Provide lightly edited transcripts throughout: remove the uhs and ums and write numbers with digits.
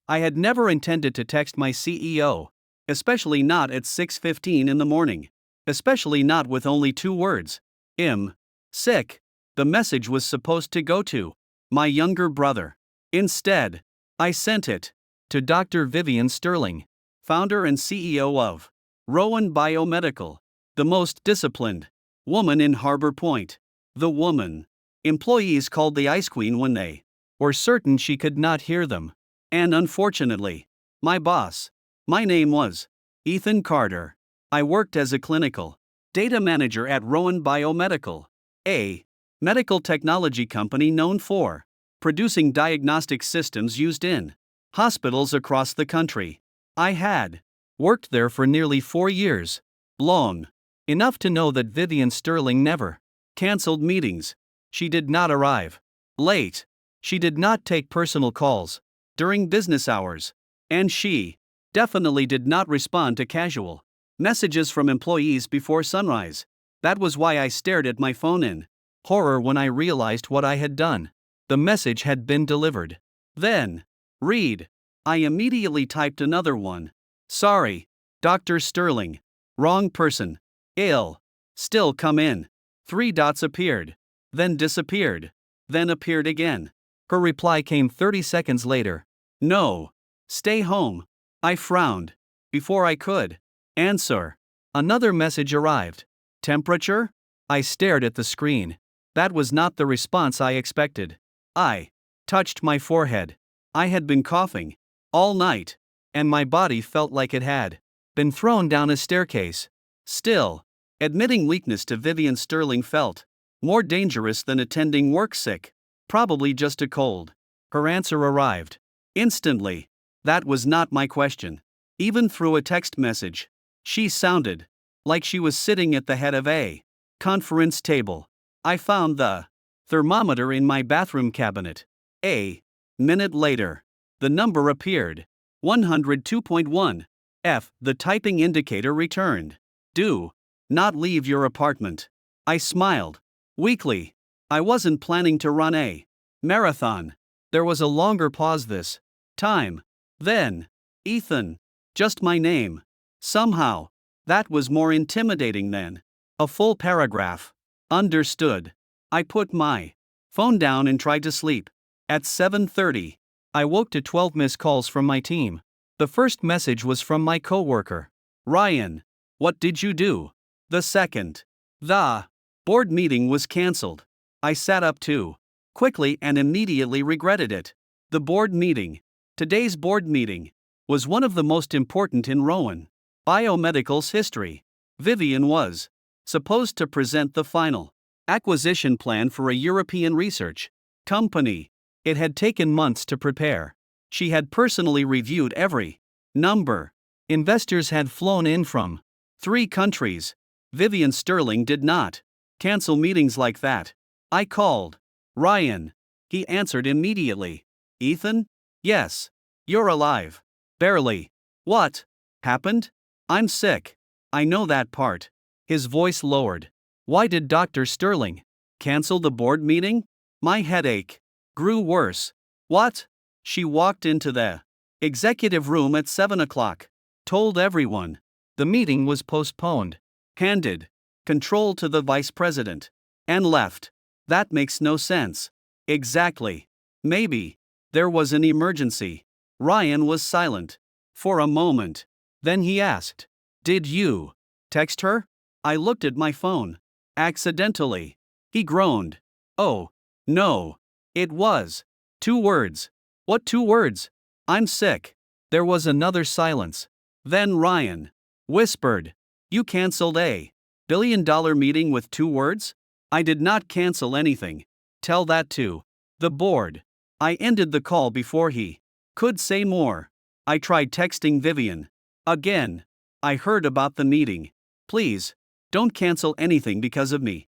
I had never intended to text my CEO, especially not at 6:15 in the morning, especially not with only 2 words. Sick. The message was supposed to go to my younger brother. Instead, I sent it to Dr. Vivian Sterling, founder and CEO of Rowan Biomedical, the most disciplined woman in Harbor Point. The woman employees called the Ice Queen when they were certain she could not hear them. And unfortunately, my boss. My name was Ethan Carter. I worked as a clinical data manager at Rowan Biomedical, a medical technology company known for producing diagnostic systems used in hospitals across the country. I had worked there for nearly 4 years, long enough to know that Vivian Sterling never canceled meetings. She did not arrive late. She did not take personal calls during business hours. And she definitely did not respond to casual messages from employees before sunrise. That was why I stared at my phone in horror when I realized what I had done. The message had been delivered. Then, read. I immediately typed another one. Sorry, Dr. Sterling. Wrong person. Ill. Still come in. 3 dots appeared. Then disappeared. Then appeared again. Her reply came 30 seconds later. No. Stay home. I frowned. Before I could answer, another message arrived. Temperature? I stared at the screen. That was not the response I expected. I touched my forehead. I had been coughing all night, and my body felt like it had been thrown down a staircase. Still, admitting weakness to Vivian Sterling felt more dangerous than attending work sick. Probably just a cold. Her answer arrived instantly. That was not my question. Even through a text message, she sounded like she was sitting at the head of a conference table. I found the thermometer in my bathroom cabinet. A minute later, the number appeared. 102.1. The typing indicator returned. Do not leave your apartment. I smiled weakly. I wasn't planning to run a marathon. There was a longer pause this time. Then, Ethan. Just my name. Somehow, that was more intimidating than a full paragraph. Understood. I put my phone down and tried to sleep. At 7:30, I woke to 12 missed calls from my team. The first message was from my coworker. Ryan, what did you do? The second. The board meeting was canceled. I sat up too quickly and immediately regretted it. The board meeting. Today's board meeting was one of the most important in Rowan Biomedical's history. Vivian was supposed to present the final acquisition plan for a European research company. It had taken months to prepare. She had personally reviewed every number. Investors had flown in from 3 countries. Vivian Sterling did not cancel meetings like that. I called Ryan. He answered immediately. Ethan? Yes. You're alive. Barely. What happened? I'm sick. I know that part. His voice lowered. Why did Dr. Sterling cancel the board meeting? My headache grew worse. What? She walked into the executive room at 7 o'clock, told everyone the meeting was postponed, handed control to the vice president, and left. That makes no sense. Exactly. Maybe there was an emergency. Ryan was silent for a moment. Then he asked, Did you text her? I looked at my phone. Accidentally. He groaned. Oh, no. It was 2 words. What 2 words? I'm sick. There was another silence. Then Ryan whispered, You canceled a billion-dollar meeting with 2 words? I did not cancel anything. Tell that to the board. I ended the call before he could say more. I tried texting Vivian again. I heard about the meeting. Please, don't cancel anything because of me.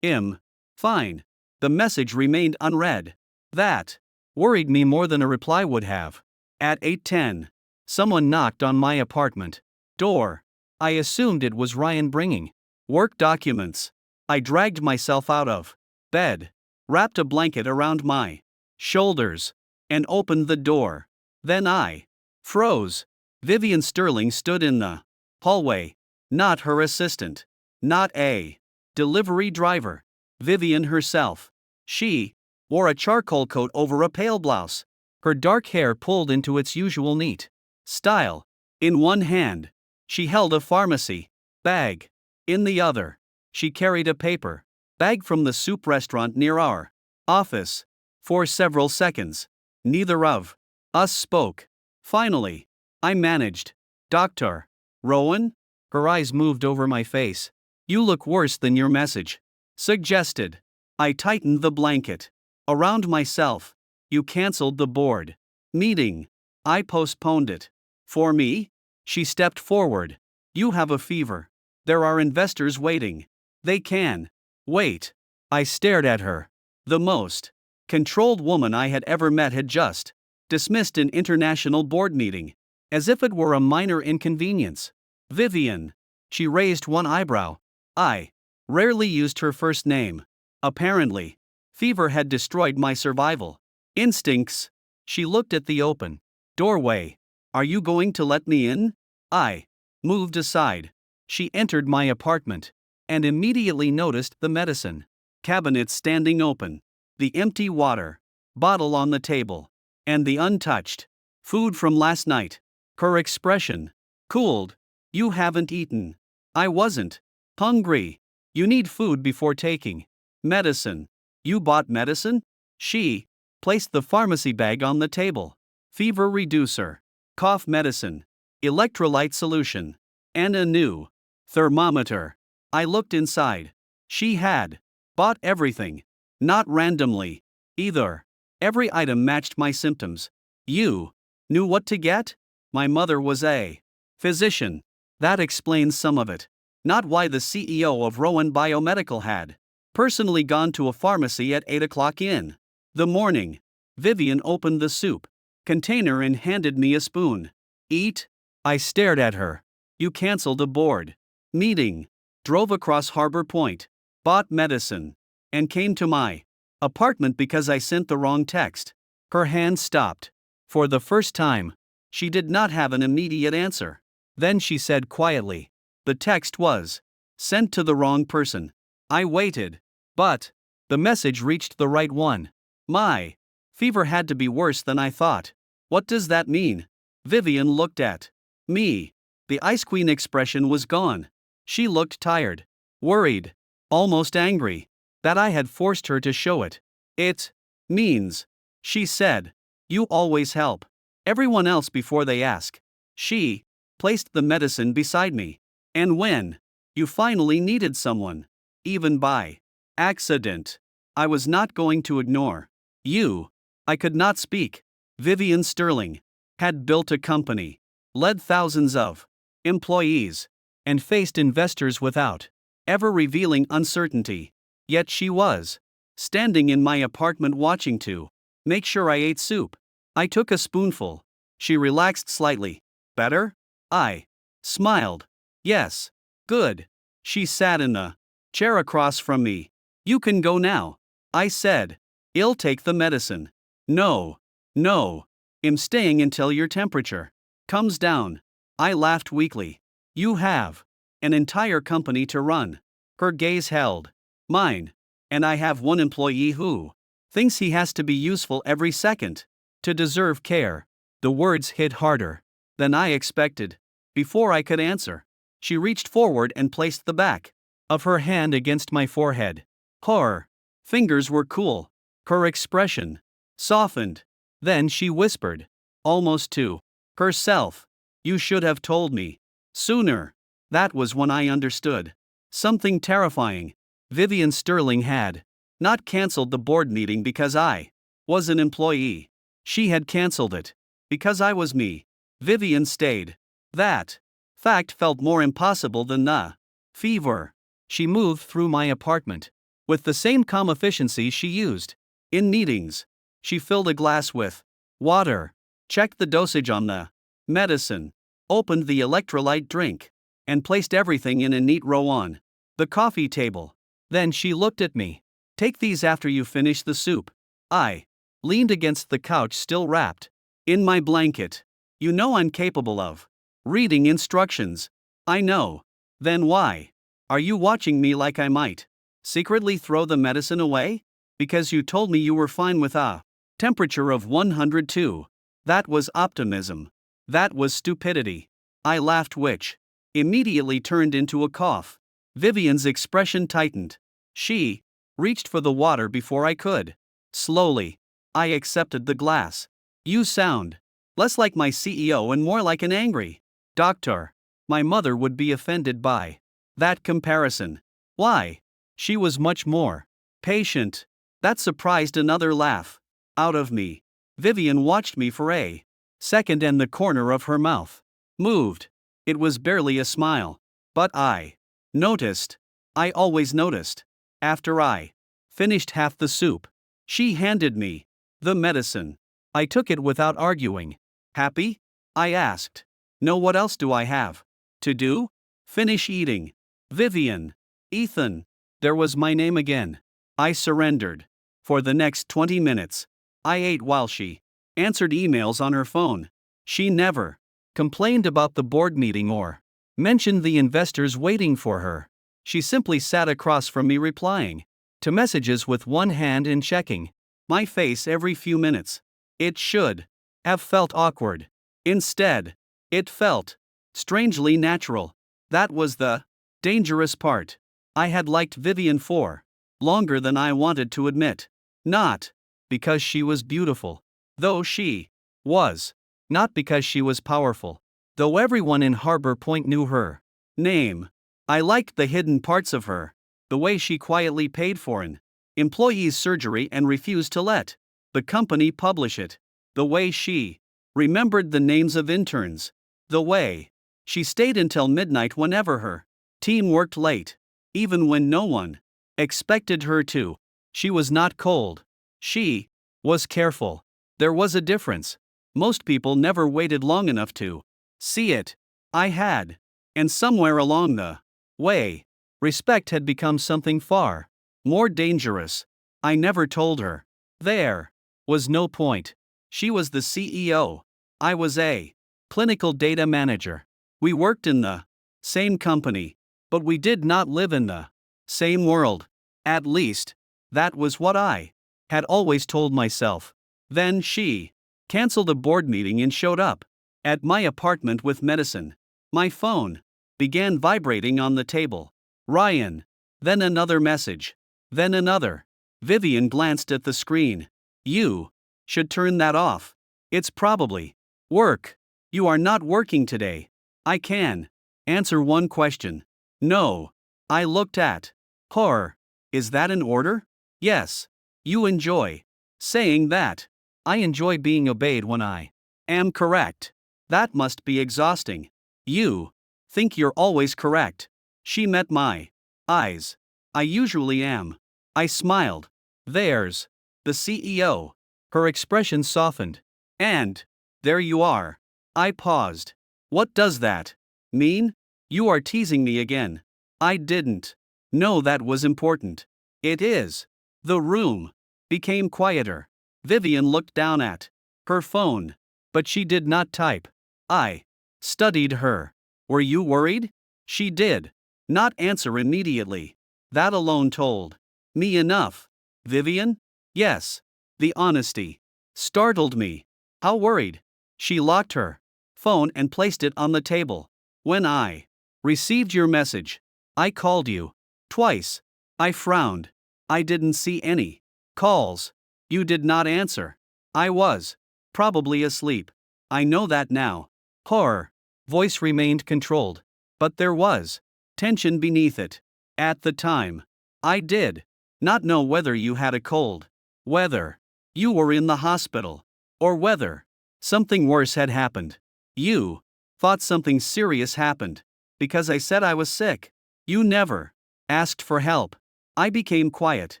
Fine. The message remained unread. That worried me more than a reply would have. At 8:10, someone knocked on my apartment door. I assumed it was Ryan bringing work documents. I dragged myself out of bed, wrapped a blanket around my shoulders, and opened the door. Then I Froze. Vivian Sterling stood in the hallway. Not her assistant. Not a delivery driver. Vivian herself. She wore a charcoal coat over a pale blouse. Her dark hair pulled into its usual neat style. In one hand, she held a pharmacy bag. In the other, she carried a paper bag from the soup restaurant near our office. For several seconds, neither of us spoke. Finally, I managed. Dr. Rowan? Her eyes moved over my face. You look worse than your message suggested. I tightened the blanket around myself. You canceled the board meeting. I postponed it. For me? She stepped forward. You have a fever. There are investors waiting. They can wait. I stared at her. The most controlled woman I had ever met had just dismissed an international board meeting, as if it were a minor inconvenience. Vivian. She raised one eyebrow. I rarely used her first name. Apparently, fever had destroyed my survival instincts. She looked at the open doorway. Are you going to let me in? I moved aside. She entered my apartment and immediately noticed the medicine cabinet standing open, the empty water bottle on the table, and the untouched food from last night. Her expression cooled. You haven't eaten. I wasn't hungry. You need food before taking medicine. You bought medicine? She placed the pharmacy bag on the table. Fever reducer, cough medicine, electrolyte solution, and a new thermometer. I looked inside. She had bought everything. Not randomly, either. Every item matched my symptoms. You knew what to get? My mother was a physician. That explains some of it. Not why the CEO of Rowan Biomedical had personally gone to a pharmacy at 8 o'clock in the morning. Vivian opened the soup container and handed me a spoon. Eat? I stared at her. You canceled a board meeting, drove across Harbor Point, bought medicine, and came to my apartment because I sent the wrong text. Her hand stopped. For the first time, she did not have an immediate answer. Then she said quietly, the text was sent to the wrong person. I waited. But the message reached the right one. My fever had to be worse than I thought. What does that mean? Vivian looked at me. The Ice Queen expression was gone. She looked tired, worried, almost angry that I had forced her to show it. It means, she said, you always help everyone else before they ask. She placed the medicine beside me. And when you finally needed someone, even by accident, I was not going to ignore you. I could not speak. Vivian Sterling had built a company, led thousands of employees, and faced investors without ever revealing uncertainty. Yet she was standing in my apartment watching to make sure I ate soup. I took a spoonful. She relaxed slightly. Better? I smiled. Yes. Good. She sat in the chair across from me. You can go now, I said. I'll take the medicine. No. I'm staying until your temperature comes down. I laughed weakly. You have an entire company to run. Her gaze held mine. And I have one employee who thinks he has to be useful every second to deserve care. The words hit harder than I expected. Before I could answer, she reached forward and placed the back of her hand against my forehead. Her fingers were cool. Her expression softened. Then she whispered, almost to herself, you should have told me sooner. That was when I understood something terrifying. Vivian Sterling had not canceled the board meeting because I was an employee. She had canceled it because I was me. Vivian stayed. That fact felt more impossible than the fever. She moved through my apartment with the same calm efficiency she used in meetings. She filled a glass with water, checked the dosage on the medicine, opened the electrolyte drink, and placed everything in a neat row on the coffee table. Then she looked at me. Take these after you finish the soup. I leaned against the couch, still wrapped in my blanket. You know I'm capable of reading instructions. I know. Then why are you watching me like I might secretly throw the medicine away? Because you told me you were fine with a temperature of 102. That was optimism. That was stupidity. I laughed, which immediately turned into a cough. Vivian's expression tightened. She reached for the water before I could. Slowly, I accepted the glass. You sound less like my CEO and more like an angry doctor. My mother would be offended by that comparison. Why? She was much more patient. That surprised another laugh out of me. Vivian watched me for a second, and the corner of her mouth moved. It was barely a smile, but I noticed. I always noticed. After I finished half the soup, she handed me the medicine. I took it without arguing. Happy? I asked. No, what else do I have to do? Finish eating. Vivian. Ethan. There was my name again. I surrendered. For the next 20 minutes, I ate while she answered emails on her phone. She never complained about the board meeting or mentioned the investors waiting for her. She simply sat across from me, replying to messages with one hand and checking my face every few minutes. It should have felt awkward. Instead, it felt strangely natural. That was the dangerous part. I had liked Vivian for longer than I wanted to admit. Not because she was beautiful, though she was. Not because she was powerful, though everyone in Harbor Point knew her name. I liked the hidden parts of her. The way she quietly paid for an employee's surgery and refused to let the company publish it. The way she remembered the names of interns. The way she stayed until midnight whenever her team worked late, even when no one expected her to. She was not cold. She was careful. There was a difference. Most people never waited long enough to see it. I had. And somewhere along the way, respect had become something far more dangerous. I never told her. There was no point. She was the CEO. I was a clinical data manager. We worked in the same company, but we did not live in the same world. At least, that was what I had always told myself. Then she canceled a board meeting and showed up at my apartment with medicine. My phone began vibrating on the table. Ryan. Then another message. Then another. Vivian glanced at the screen. You should turn that off. It's probably work. You are not working today. I can answer one question. No. I looked at her. Is that an order? Yes. You enjoy saying that. I enjoy being obeyed when I am correct. That must be exhausting. You think you're always correct. She met my eyes. I usually am. I smiled. There's the CEO. Her expression softened. And there you are. I paused. What does that mean? You are teasing me again. I didn't know that was important. It is. The room became quieter. Vivian looked down at her phone, but she did not type. I studied her. Were you worried? She did not answer immediately. That alone told me enough. Vivian? Yes. The honesty startled me. How worried? She locked her phone and placed it on the table. When I received your message, I called you twice. I frowned. I didn't see any calls. You did not answer. I was probably asleep. I know that now. Her voice remained controlled, but there was tension beneath it. At the time, I did not know whether you had a cold, whether you were in the hospital, or whether something worse had happened. You thought something serious happened because I said I was sick. You never asked for help. I became quiet.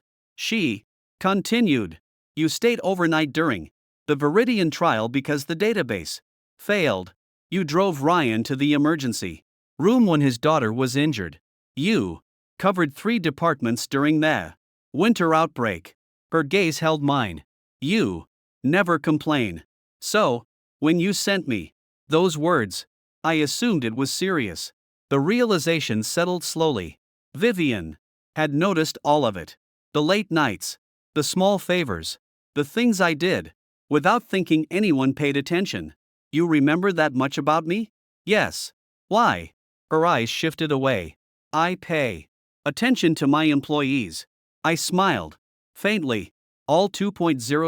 She continued. You stayed overnight during the Viridian trial because the database failed. You drove Ryan to the emergency room when his daughter was injured. You covered 3 departments during the winter outbreak. Her gaze held mine. You never complain. So, when you sent me Those words. I assumed it was serious. The realization settled slowly. Vivian had noticed all of it. The late nights, the small favors, the things I did, without thinking anyone paid attention. You remember that much about me? Yes. Why? Her eyes shifted away. I pay attention to my employees. I smiled. Faintly. All 2,000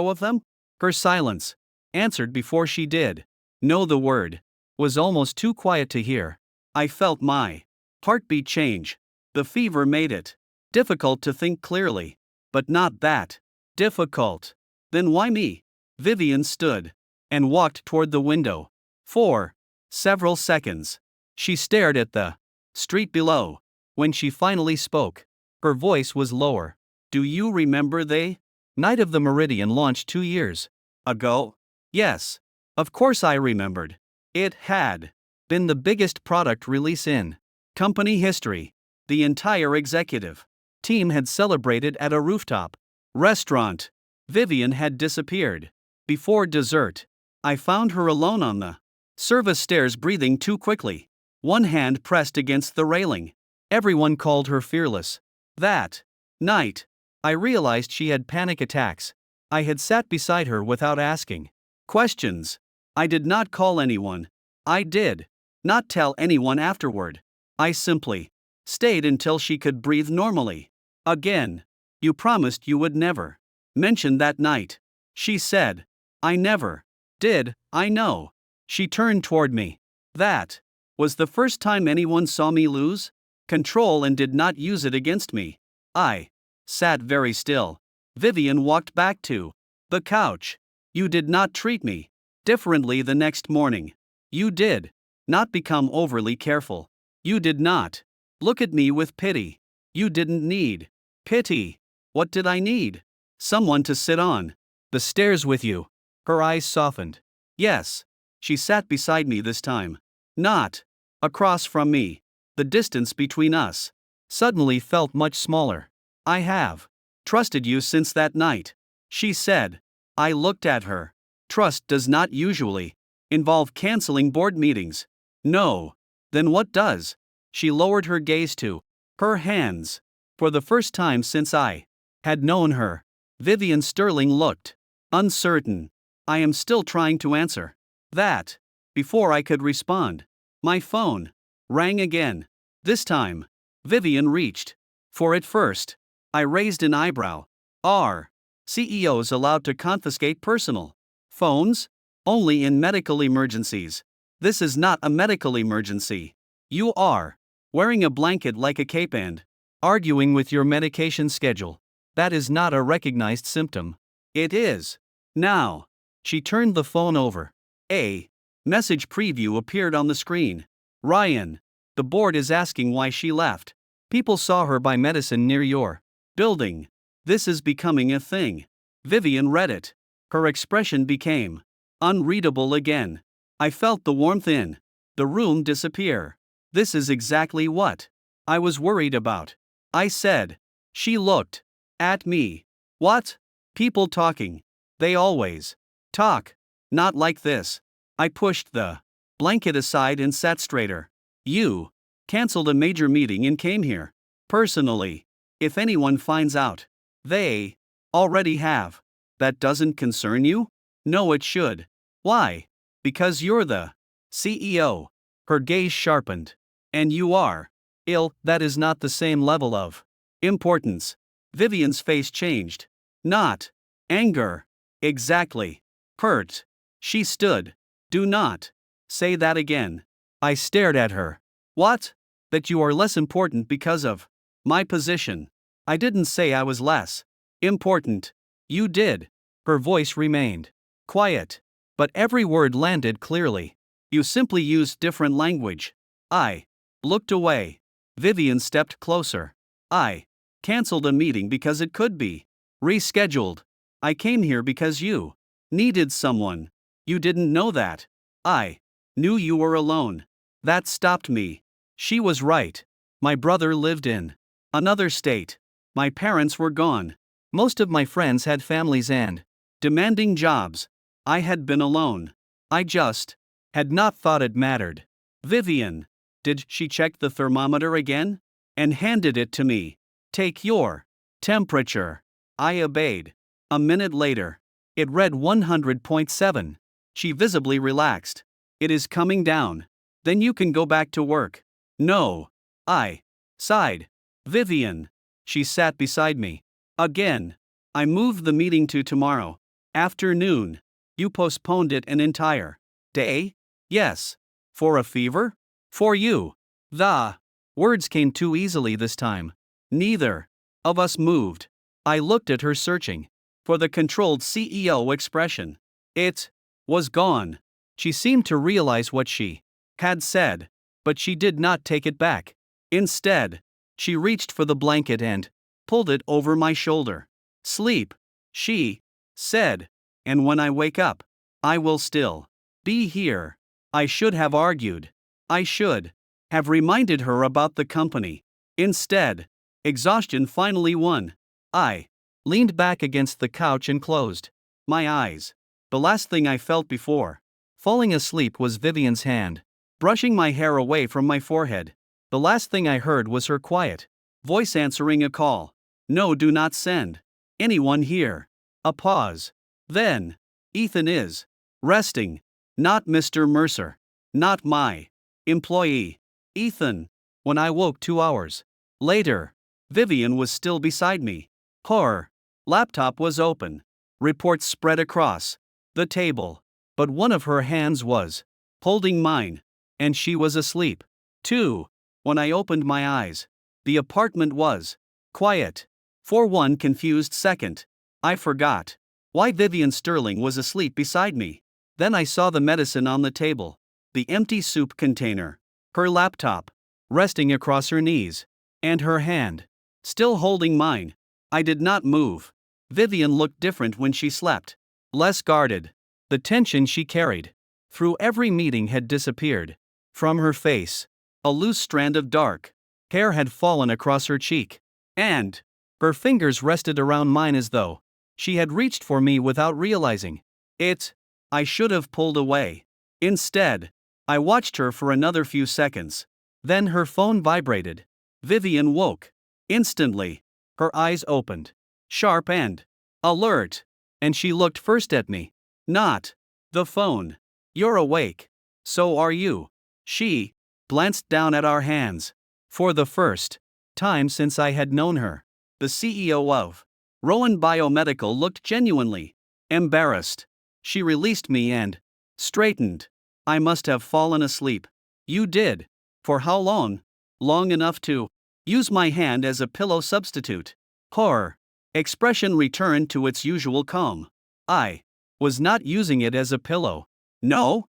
of them? Her silence answered before she did. No, the word was almost too quiet to hear. I felt my heartbeat change. The fever made it difficult to think clearly. But not that difficult. Then why me? Vivian stood and walked toward the window. For several seconds, she stared at the street below. When she finally spoke, her voice was lower. Do you remember the night of the Meridian launch 2 years ago? Yes. Of course I remembered. It had been the biggest product release in company history. The entire executive team had celebrated at a rooftop restaurant. Vivian had disappeared. Before dessert, I found her alone on the service stairs, breathing too quickly, one hand pressed against the railing. Everyone called her fearless. That night, I realized she had panic attacks. I had sat beside her without asking questions. I did not call anyone. I did not tell anyone afterward. I simply stayed until she could breathe normally again. You promised you would never mention that night, she said. I never did, I know. She turned toward me. That was the first time anyone saw me lose control and did not use it against me. I sat very still. Vivian walked back to the couch. You did not treat me differently the next morning. You did not become overly careful. You did not look at me with pity. You didn't need pity. What did I need? Someone to sit on the stairs with you. Her eyes softened. Yes. She sat beside me this time. Not across from me. The distance between us suddenly felt much smaller. I have trusted you since that night, she said. I looked at her. Trust does not usually involve canceling board meetings. No. Then what does? She lowered her gaze to her hands. For the first time since I had known her, Vivian Sterling looked uncertain. I am still trying to answer that. Before I could respond, my phone rang again. This time, Vivian reached for it first. I raised an eyebrow. Are CEOs allowed to confiscate personal phones? Only in medical emergencies. This is not a medical emergency. You are wearing a blanket like a cape and arguing with your medication schedule. That is not a recognized symptom. It is. Now. She turned the phone over. A message preview appeared on the screen. Ryan, the board is asking why she left. People saw her buy medicine near your building. This is becoming a thing. Vivian read it. Her expression became unreadable again. I felt the warmth in the room disappear. This is exactly what I was worried about, I said. She looked at me. What? People talking. They always talk. Not like this. I pushed the blanket aside and sat straighter. You canceled a major meeting and came here. Personally. If anyone finds out, they already have. That doesn't concern you? No, it should. Why? Because you're the CEO. Her gaze sharpened. And you are ill. That is not the same level of importance. Vivian's face changed. Not anger. Exactly. Hurt. She stood. Do not say that again. I stared at her. What? That you are less important because of my position. I didn't say I was less important. You did. Her voice remained quiet, but every word landed clearly. You simply used different language. I looked away. Vivian stepped closer. I canceled a meeting because it could be rescheduled. I came here because you needed someone. You didn't know that. I knew you were alone. That stopped me. She was right. My brother lived in another state. My parents were gone. Most of my friends had families and demanding jobs. I had been alone. I just Had not thought it mattered. Vivian. Did she check the thermometer again? And handed it to me. Take your temperature. I obeyed. A minute later. It read 100.7. She visibly relaxed. It is coming down. Then you can go back to work. No. I sighed. Vivian. She sat beside me. Again. I moved the meeting to tomorrow afternoon. You postponed it an entire day? Yes. For a fever? For you. The words came too easily this time. Neither of us moved. I looked at her searching for the controlled CEO expression. It was gone. She seemed to realize what she had said, but she did not take it back. Instead, she reached for the blanket and pulled it over my shoulder. Sleep, she said, and when I wake up, I will still be here. I should have argued. I should have reminded her about the company. Instead, exhaustion finally won. I leaned back against the couch and closed my eyes. The last thing I felt before falling asleep was Vivian's hand, brushing my hair away from my forehead. The last thing I heard was her quiet voice answering a call. No, do not send anyone here. A pause. Then, Ethan is resting. Not Mr. Mercer. Not my employee. Ethan. When I woke 2 hours later, Vivian was still beside me. Her laptop was open. Reports spread across the table. But one of her hands was holding mine, and she was asleep, too. When I opened my eyes, the apartment was quiet. For one confused second, I forgot why Vivian Sterling was asleep beside me. Then I saw the medicine on the table, the empty soup container, her laptop resting across her knees, and her hand still holding mine. I did not move. Vivian looked different when she slept, less guarded. The tension she carried through every meeting had disappeared from her face. A loose strand of dark hair had fallen across her cheek, and her fingers rested around mine as though she had reached for me without realizing it. I should have pulled away. Instead, I watched her for another few seconds. Then her phone vibrated. Vivian woke. Instantly, her eyes opened, sharp and alert, and she looked first at me, not the phone. You're awake. So are you. She glanced down at our hands. For the first time since I had known her, the CEO of Rowan Biomedical looked genuinely embarrassed. She released me and straightened. I must have fallen asleep. You did. For how long? Long enough to use my hand as a pillow substitute. Her expression returned to its usual calm. I was not using it as a pillow. No.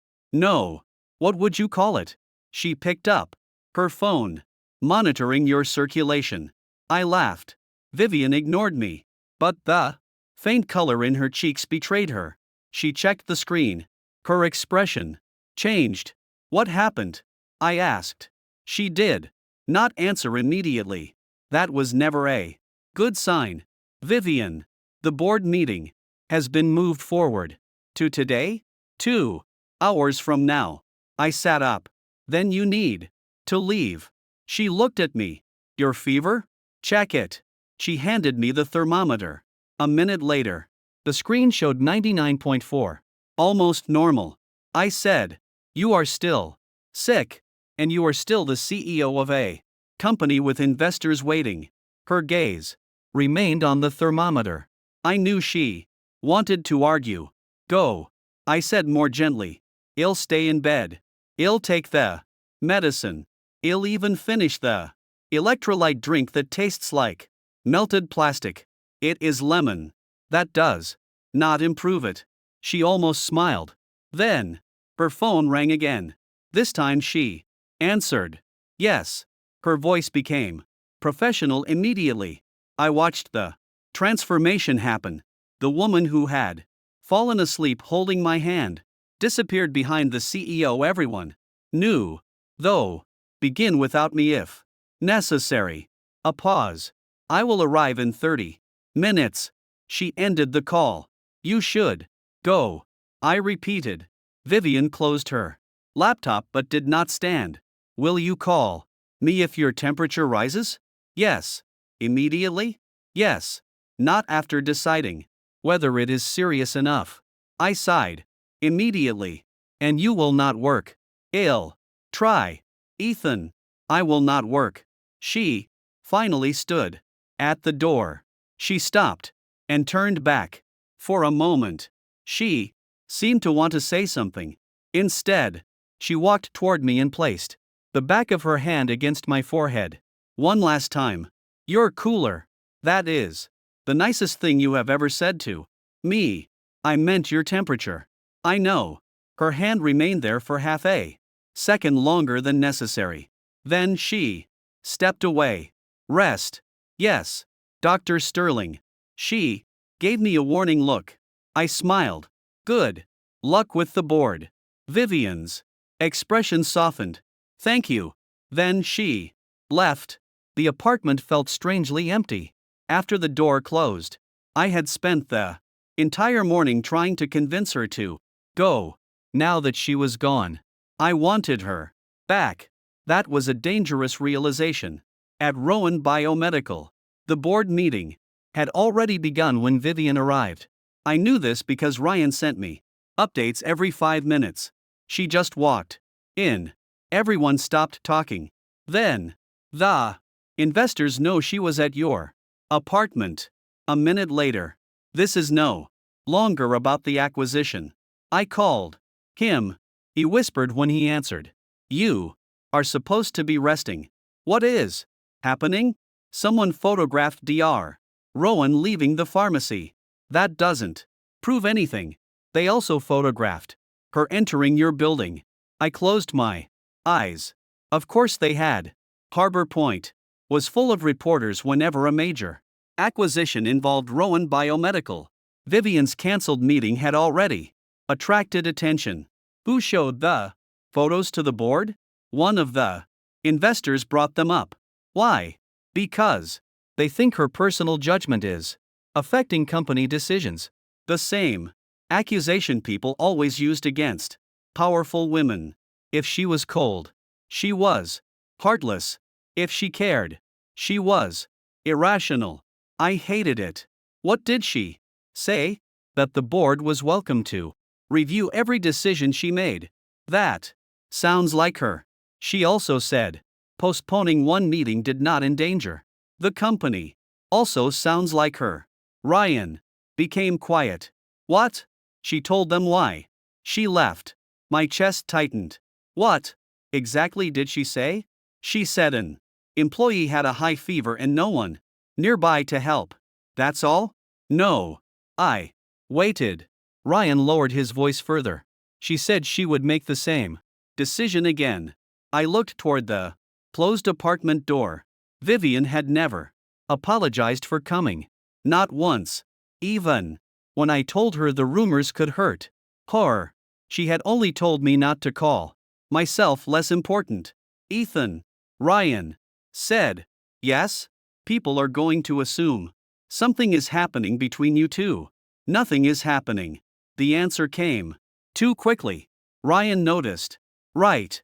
What would you call it? She picked up her phone, monitoring your circulation. I laughed. Vivian ignored me, but the faint color in her cheeks betrayed her. She checked the screen. Her expression changed. What happened? I asked. She did not answer immediately. That was never a good sign. Vivian, the board meeting has been moved forward to today? 2 hours from now. I sat up. Then you need to leave. She looked at me. Your fever? Check it. She handed me the thermometer. A minute later, the screen showed 99.4. Almost normal. I said, you are still sick, and you are still the CEO of a company with investors waiting. Her gaze remained on the thermometer. I knew she wanted to argue. Go. I said more gently. I'll stay in bed. I'll take the medicine. I'll even finish the electrolyte drink that tastes like melted plastic. It is lemon. That does not improve it. She almost smiled. Then, her phone rang again. This time she answered. Yes. Her voice became professional immediately. I watched the transformation happen. The woman who had fallen asleep holding my hand disappeared behind the CEO. Everyone knew, though, begin without me if necessary. A pause. I will arrive in 30 minutes. She ended the call. You should go. I repeated. Vivian closed her laptop but did not stand. Will you call me if your temperature rises? Yes. Immediately? Yes. Not after deciding whether it is serious enough. I sighed. Immediately. And you will not work. Ill. Try. Ethan. I will not work. She finally stood at the door. She stopped and turned back. For a moment, she seemed to want to say something. Instead, she walked toward me and placed the back of her hand against my forehead. One last time. You're cooler. That is the nicest thing you have ever said to me. I meant your temperature. I know. Her hand remained there for half a second longer than necessary. Then she stepped away. Rest. Yes. Dr. Sterling. She gave me a warning look. I smiled. Good luck with the board. Vivian's expression softened. Thank you. Then she left. The apartment felt strangely empty. After the door closed, I had spent the entire morning trying to convince her to go. Now that she was gone, I wanted her back. That was a dangerous realization. At Rowan Biomedical, the board meeting had already begun when Vivian arrived. I knew this because Ryan sent me updates every 5 minutes. She just walked in. Everyone stopped talking. Then, the investors know she was at your apartment. A minute later. This is no longer about the acquisition. I called him. He whispered when he answered. You are supposed to be resting. What is happening? Someone photographed Dr. Rowan leaving the pharmacy. That doesn't prove anything. They also photographed her entering your building. I closed my eyes. Of course they had. Harbor Point was full of reporters whenever a major acquisition involved Rowan Biomedical. Vivian's cancelled meeting had already attracted attention. Who showed the photos to the board? One of the investors brought them up. Why? Because they think her personal judgment is affecting company decisions. The same accusation people always used against powerful women. If she was cold, she was heartless. If she cared, she was irrational. I hated it. What did she say? That the board was welcome to review every decision she made. That sounds like her. She also said postponing one meeting did not endanger the company. Also sounds like her. Ryan became quiet. What? She told them why she left. My chest tightened. What exactly did she say? She said an employee had a high fever and no one nearby to help. That's all? No. I waited. Ryan lowered his voice further. She said she would make the same decision again. I looked toward the closed apartment door. Vivian had never apologized for coming. Not once. Even when I told her the rumors could hurt her, she had only told me not to call myself less important. Ethan. Ryan said. Yes? People are going to assume something is happening between you two. Nothing is happening. The answer came too quickly. Ryan noticed. Right.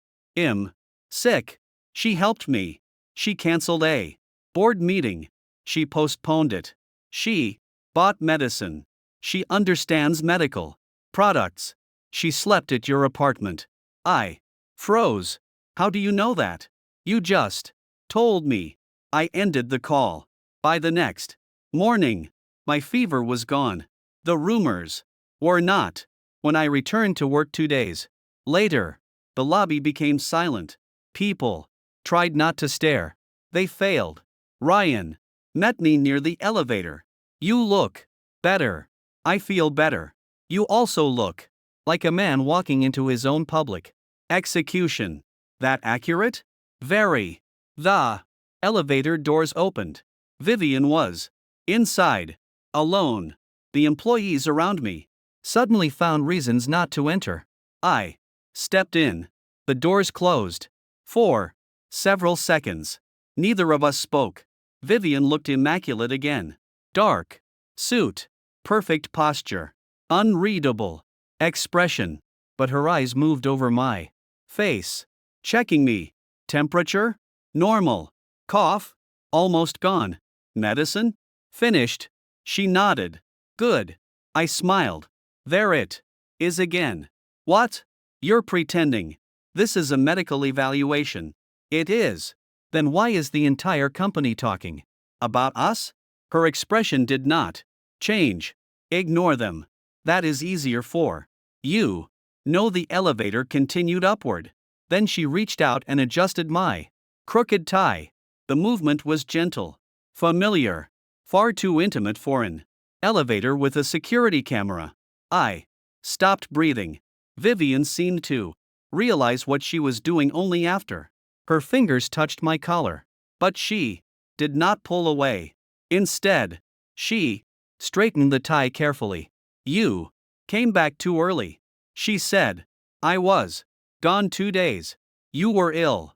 Sick. She helped me. She canceled a board meeting. She postponed it. She bought medicine. She understands medical products. She slept at your apartment. I froze. How do you know that? You just told me. I ended the call. By the next morning, my fever was gone. The rumors were not. When I returned to work 2 days later, the lobby became silent. People tried not to stare. They failed. Ryan met me near the elevator. You look better. I feel better. You also look like a man walking into his own public execution. That accurate? Very. The elevator doors opened. Vivian was inside, alone. The employees around me suddenly found reasons not to enter. I stepped in. The doors closed. For several seconds, neither of us spoke. Vivian looked immaculate again. Dark suit, perfect posture, unreadable expression. But her eyes moved over my Face. Checking me. Temperature? Normal. Cough? Almost gone. Medicine? Finished. She nodded. Good. I smiled. There it is again. What? You're pretending. This is a medical evaluation. It is. Then why is the entire company talking about us? Her expression did not change. Ignore them. That is easier for you. No, the elevator continued upward. Then she reached out and adjusted my crooked tie. The movement was gentle, familiar, far too intimate for an elevator with a security camera. I stopped breathing. Vivian seemed to realize what she was doing only after her fingers touched my collar. But she did not pull away. Instead, she straightened the tie carefully. You came back too early, she said. I was gone 2 days. You were ill.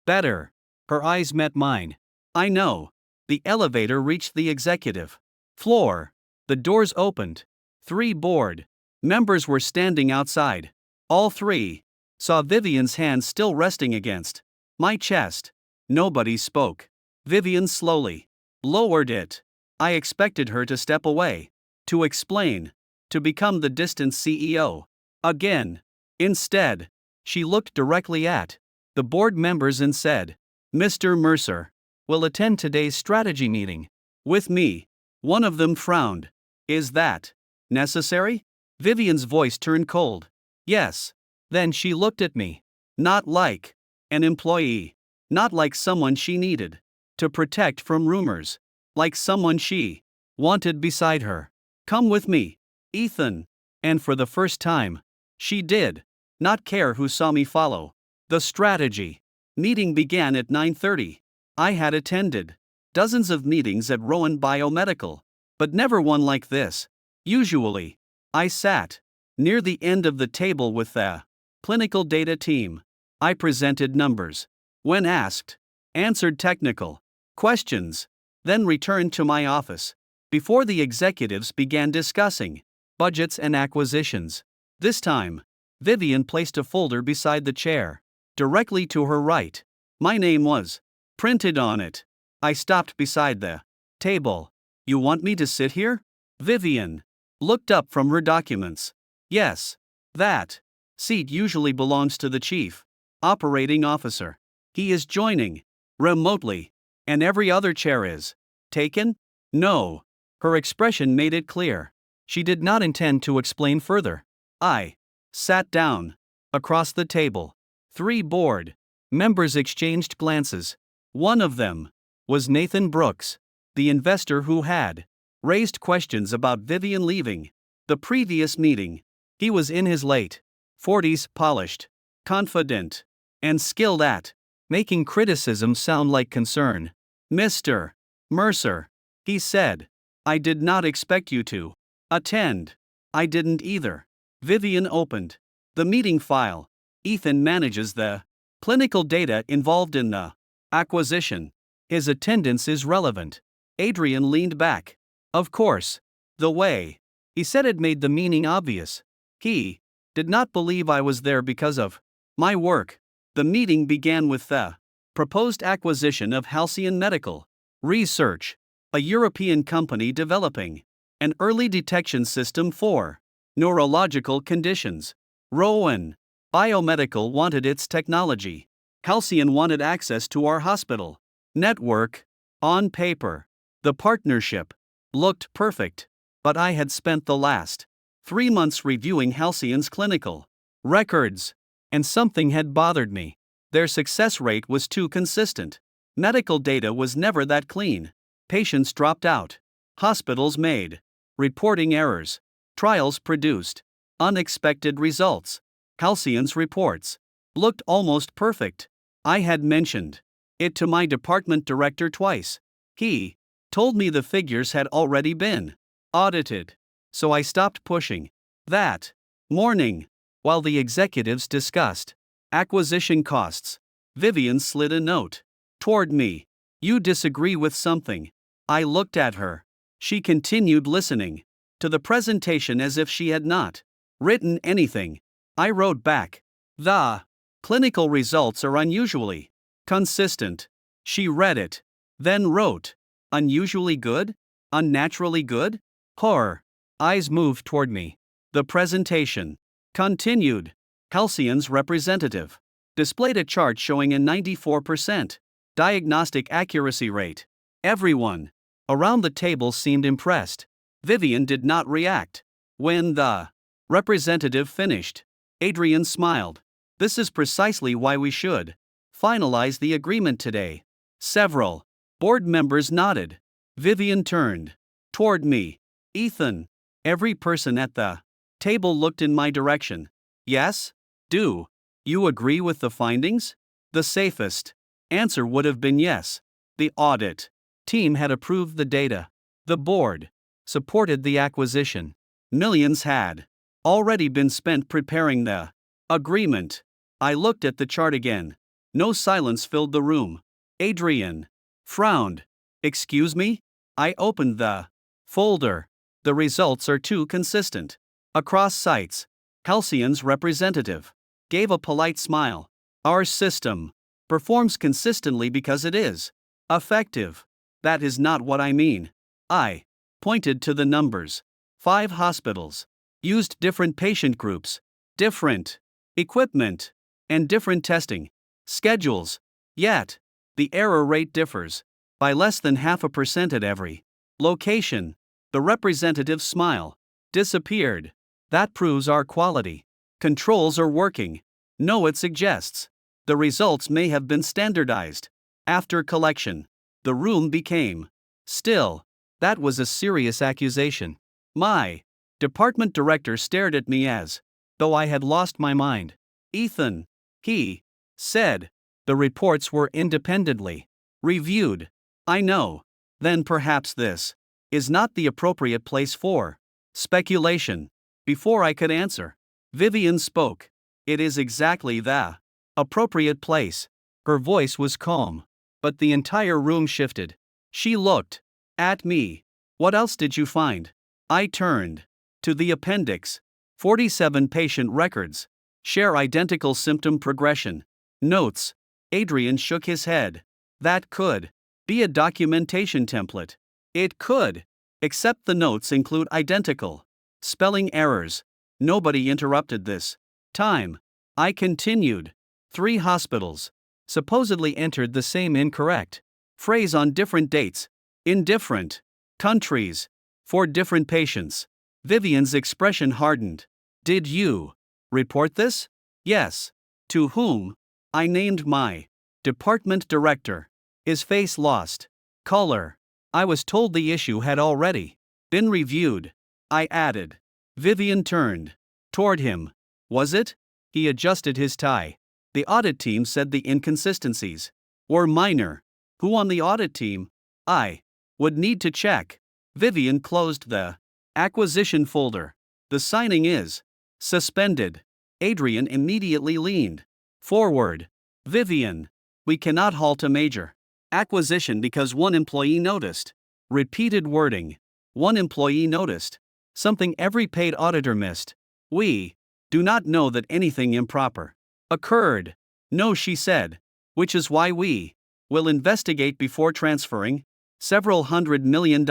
Better. Her eyes met mine. I know. The elevator reached the executive floor. The doors opened. 3 board members were standing outside. All 3 saw Vivian's hand still resting against my chest. Nobody spoke. Vivian slowly lowered it. I expected her to step away, to explain, to become the distant CEO again. Instead, she looked directly at the board members and said, Mr. Mercer will attend today's strategy meeting with me. One of them frowned. Is that necessary? Vivian's voice turned cold. Yes. Then she looked at me. Not like an employee. Not like someone she needed to protect from rumors. Like someone she wanted beside her. Come with me, Ethan. And for the first time, she did not care who saw me follow. The strategy meeting began at 9:30. I had attended dozens of meetings at Rowan Biomedical, but never one like this. Usually, I sat near the end of the table with the clinical data team. I presented numbers. When asked, answered technical questions, then returned to my office. Before the executives began discussing budgets and acquisitions. This time, Vivian placed a folder beside the chair, directly to her right. My name was printed on it. I stopped beside the table. You want me to sit here? Vivian looked up from her documents. Yes. That seat usually belongs to the chief operating officer. He is joining remotely, and every other chair is taken? No. Her expression made it clear. She did not intend to explain further. I sat down. Across the table, 3 board members exchanged glances. One of them was Nathan Brooks, the investor who had raised questions about Vivian leaving the previous meeting. He was in his late 40s, polished, confident, and skilled at making criticism sound like concern. Mr. Mercer, he said, I did not expect you to attend. I didn't either. Vivian opened the meeting file. Ethan manages the clinical data involved in the acquisition. His attendance is relevant. Adrian leaned back. Of course. The way he said it made the meaning obvious. He did not believe I was there because of my work. The meeting began with the proposed acquisition of Halcyon Medical Research, a European company developing an early detection system for neurological conditions. Rowan Biomedical wanted its technology. Halcyon wanted access to our hospital network. On paper, the partnership looked perfect, but I had spent the last 3 months reviewing Halcyon's clinical records, and something had bothered me. Their success rate was too consistent. Medical data was never that clean. Patients dropped out. Hospitals made reporting errors. Trials produced unexpected results. Halcyon's reports looked almost perfect. I had mentioned it to my department director twice. He told me the figures had already been audited. So I stopped pushing. That morning, while the executives discussed acquisition costs, Vivian slid a note toward me. You disagree with something. I looked at her. She continued listening to the presentation as if she had not written anything. I wrote back. The clinical results are unusually consistent. She read it, then wrote, unusually good? Unnaturally good? Her eyes moved toward me. The presentation continued. Halcyon's representative displayed a chart showing a 94% diagnostic accuracy rate. Everyone around the table seemed impressed. Vivian did not react. When the representative finished, Adrian smiled. This is precisely why we should finalize the agreement today. Several board members nodded. Vivian turned toward me. Ethan. Every person at the table looked in my direction. Yes? Do you agree with the findings? The safest answer would have been yes. The audit team had approved the data. The board supported the acquisition. Millions had already been spent preparing the agreement. I looked at the chart again. No silence filled the room. Adrian frowned. Excuse me? I opened the folder. The results are too consistent across sites. Halcyon's representative gave a polite smile. Our system performs consistently because it is effective. That is not what I mean. I pointed to the numbers. 5 hospitals used different patient groups, different equipment, and different testing schedules. Yet, the error rate differs by less than 0.5% at every location. The representative's smile disappeared. That proves our quality controls are working. No, it suggests the results may have been standardized. After collection, the room became still. That was a serious accusation. My department director stared at me as though I had lost my mind. Ethan, he said, the reports were independently reviewed. I know. Then perhaps this is not the appropriate place for speculation. Before I could answer, Vivian spoke. It is exactly the appropriate place. Her voice was calm, but the entire room shifted. She looked at me. What else did you find? I turned to the appendix. 47 patient records share identical symptom progression. Notes. Adrian shook his head. That could be a documentation template. It could, except the notes include identical spelling errors. Nobody interrupted this time. I continued. 3 hospitals supposedly entered the same incorrect phrase on different dates, in different countries, for different patients. Vivian's expression hardened. Did you report this? Yes. To whom? I named my department director. His face lost color. I was told the issue had already been reviewed. I added. Vivian turned toward him. Was it? He adjusted his tie. The audit team said the inconsistencies were minor. Who on the audit team? I would need to check. Vivian closed the acquisition folder. The signing is suspended. Adrian immediately leaned forward. Vivian, we cannot halt a major acquisition because one employee noticed. Repeated wording. One employee noticed something every paid auditor missed. We do not know that anything improper occurred. No, she said. Which is why we will investigate before transferring several $100 million.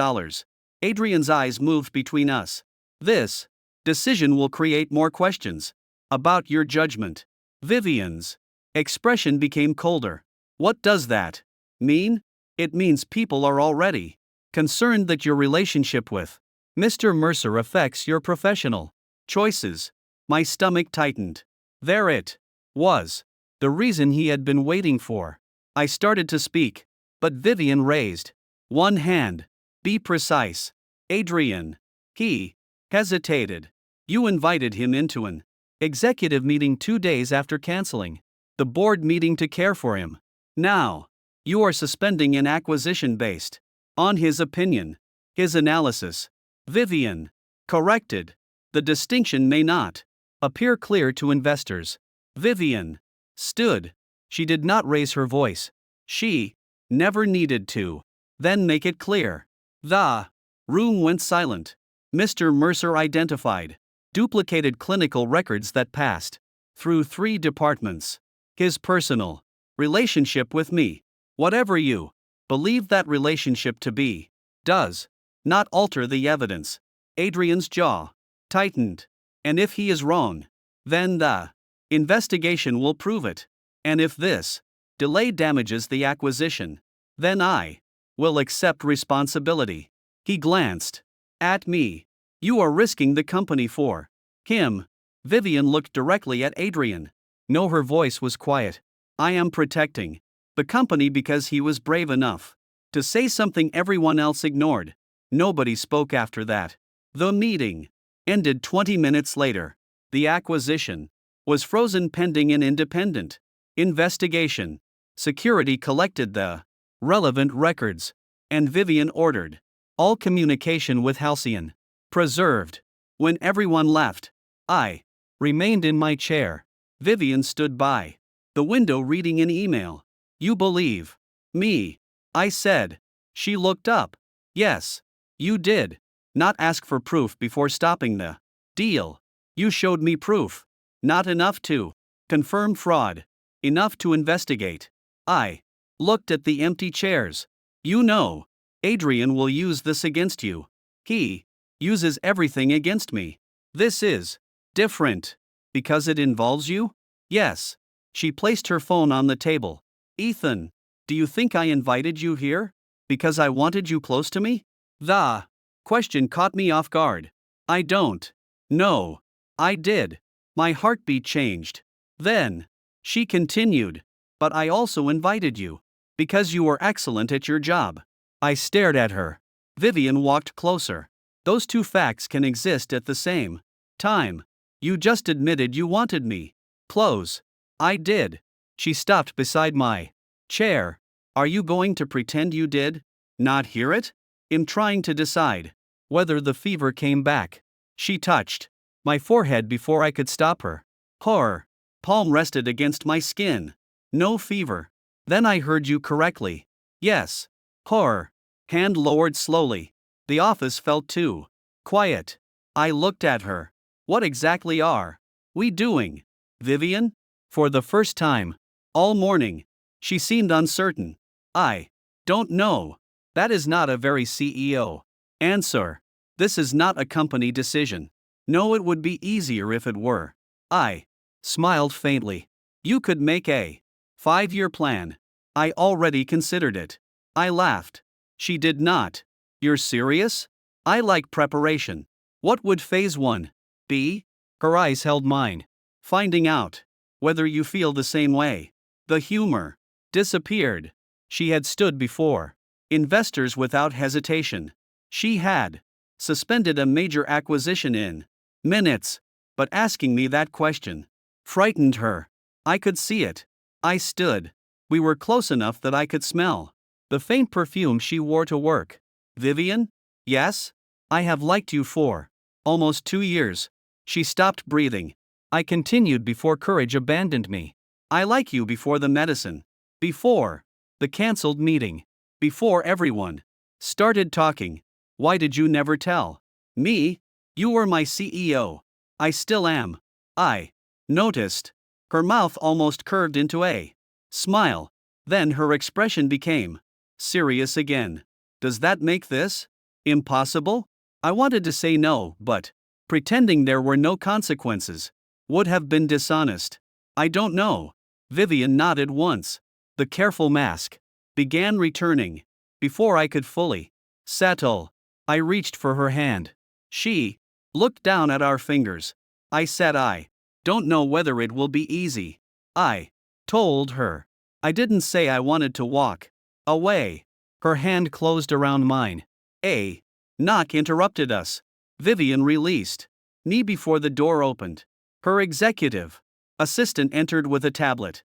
Adrian's eyes moved between us. This decision will create more questions about your judgment. Vivian's expression became colder. What does that mean? It means people are already concerned that your relationship with Mr. Mercer affects your professional choices. My stomach tightened. There it was. The reason he had been waiting for. I started to speak, but Vivian raised one hand. Be precise. Adrian. He hesitated. You invited him into an executive meeting 2 days after canceling the board meeting to care for him. Now, you are suspending an acquisition based on his opinion, his analysis. Vivian corrected. The distinction may not appear clear to investors. Vivian stood. She did not raise her voice. She never needed to. Then make it clear. The room went silent. Mr. Mercer identified duplicated clinical records that passed through 3 departments. His personal relationship with me, whatever you believe that relationship to be, does not alter the evidence. Adrian's jaw tightened. And if he is wrong, then the investigation will prove it. And if this delay damages the acquisition, then I will accept responsibility. He glanced at me. You are risking the company for him. Vivian looked directly at Adrian. No, her voice was quiet. I am protecting the company because he was brave enough to say something everyone else ignored. Nobody spoke after that. The meeting ended 20 minutes later. The acquisition was frozen pending an independent investigation. Security collected the relevant records, and Vivian ordered all communication with Halcyon preserved. When everyone left, I remained in my chair. Vivian stood by the window reading an email. You believe me? I said. She looked up. Yes, you did not ask for proof before stopping the deal. You showed me proof. Not enough to confirm fraud, enough to investigate. I looked at the empty chairs. You know, Adrian will use this against you. He uses everything against me. This is different. Because it involves you? Yes. She placed her phone on the table. Ethan, do you think I invited you here because I wanted you close to me? The question caught me off guard. I don't. No. I did. My heartbeat changed. Then she continued. But I also invited you because you were excellent at your job. I stared at her. Vivian walked closer. Those two facts can exist at the same time. You just admitted you wanted me close. I did. She stopped beside my chair. Are you going to pretend you did not hear it? I'm trying to decide whether the fever came back. She touched my forehead before I could stop her. Her palm rested against my skin. No fever. Then I heard you correctly. Yes. Her hand lowered slowly. The office felt too quiet. I looked at her. What exactly are we doing, Vivian? For the first time all morning, she seemed uncertain. I don't know. That is not a very CEO answer. This is not a company decision. No, it would be easier if it were. I smiled faintly. You could make a 5-year plan. I already considered it. I laughed. She did not. You're serious? I like preparation. What would phase 1 be? Her eyes held mine. Finding out whether you feel the same way. The humor disappeared. She had stood before investors without hesitation. She had suspended a major acquisition in minutes, but asking me that question frightened her. I could see it. I stood. We were close enough that I could smell the faint perfume she wore to work. Vivian? Yes? I have liked you for almost 2 years. She stopped breathing. I continued before courage abandoned me. I like you before the medicine. Before the cancelled meeting. Before everyone started talking. Why did you never tell me? You were my CEO. I still am. I noticed. Her mouth almost curved into a smile. Then her expression became serious again. Does that make this impossible? I wanted to say no, but pretending there were no consequences would have been dishonest. I don't know. Vivian nodded once. The careful mask began returning. Before I could fully settle, I reached for her hand. She looked down at our fingers. I said I don't know whether it will be easy. I told her. I didn't say I wanted to walk away. Her hand closed around mine. A knock interrupted us. Vivian released me before the door opened. Her executive assistant entered with a tablet.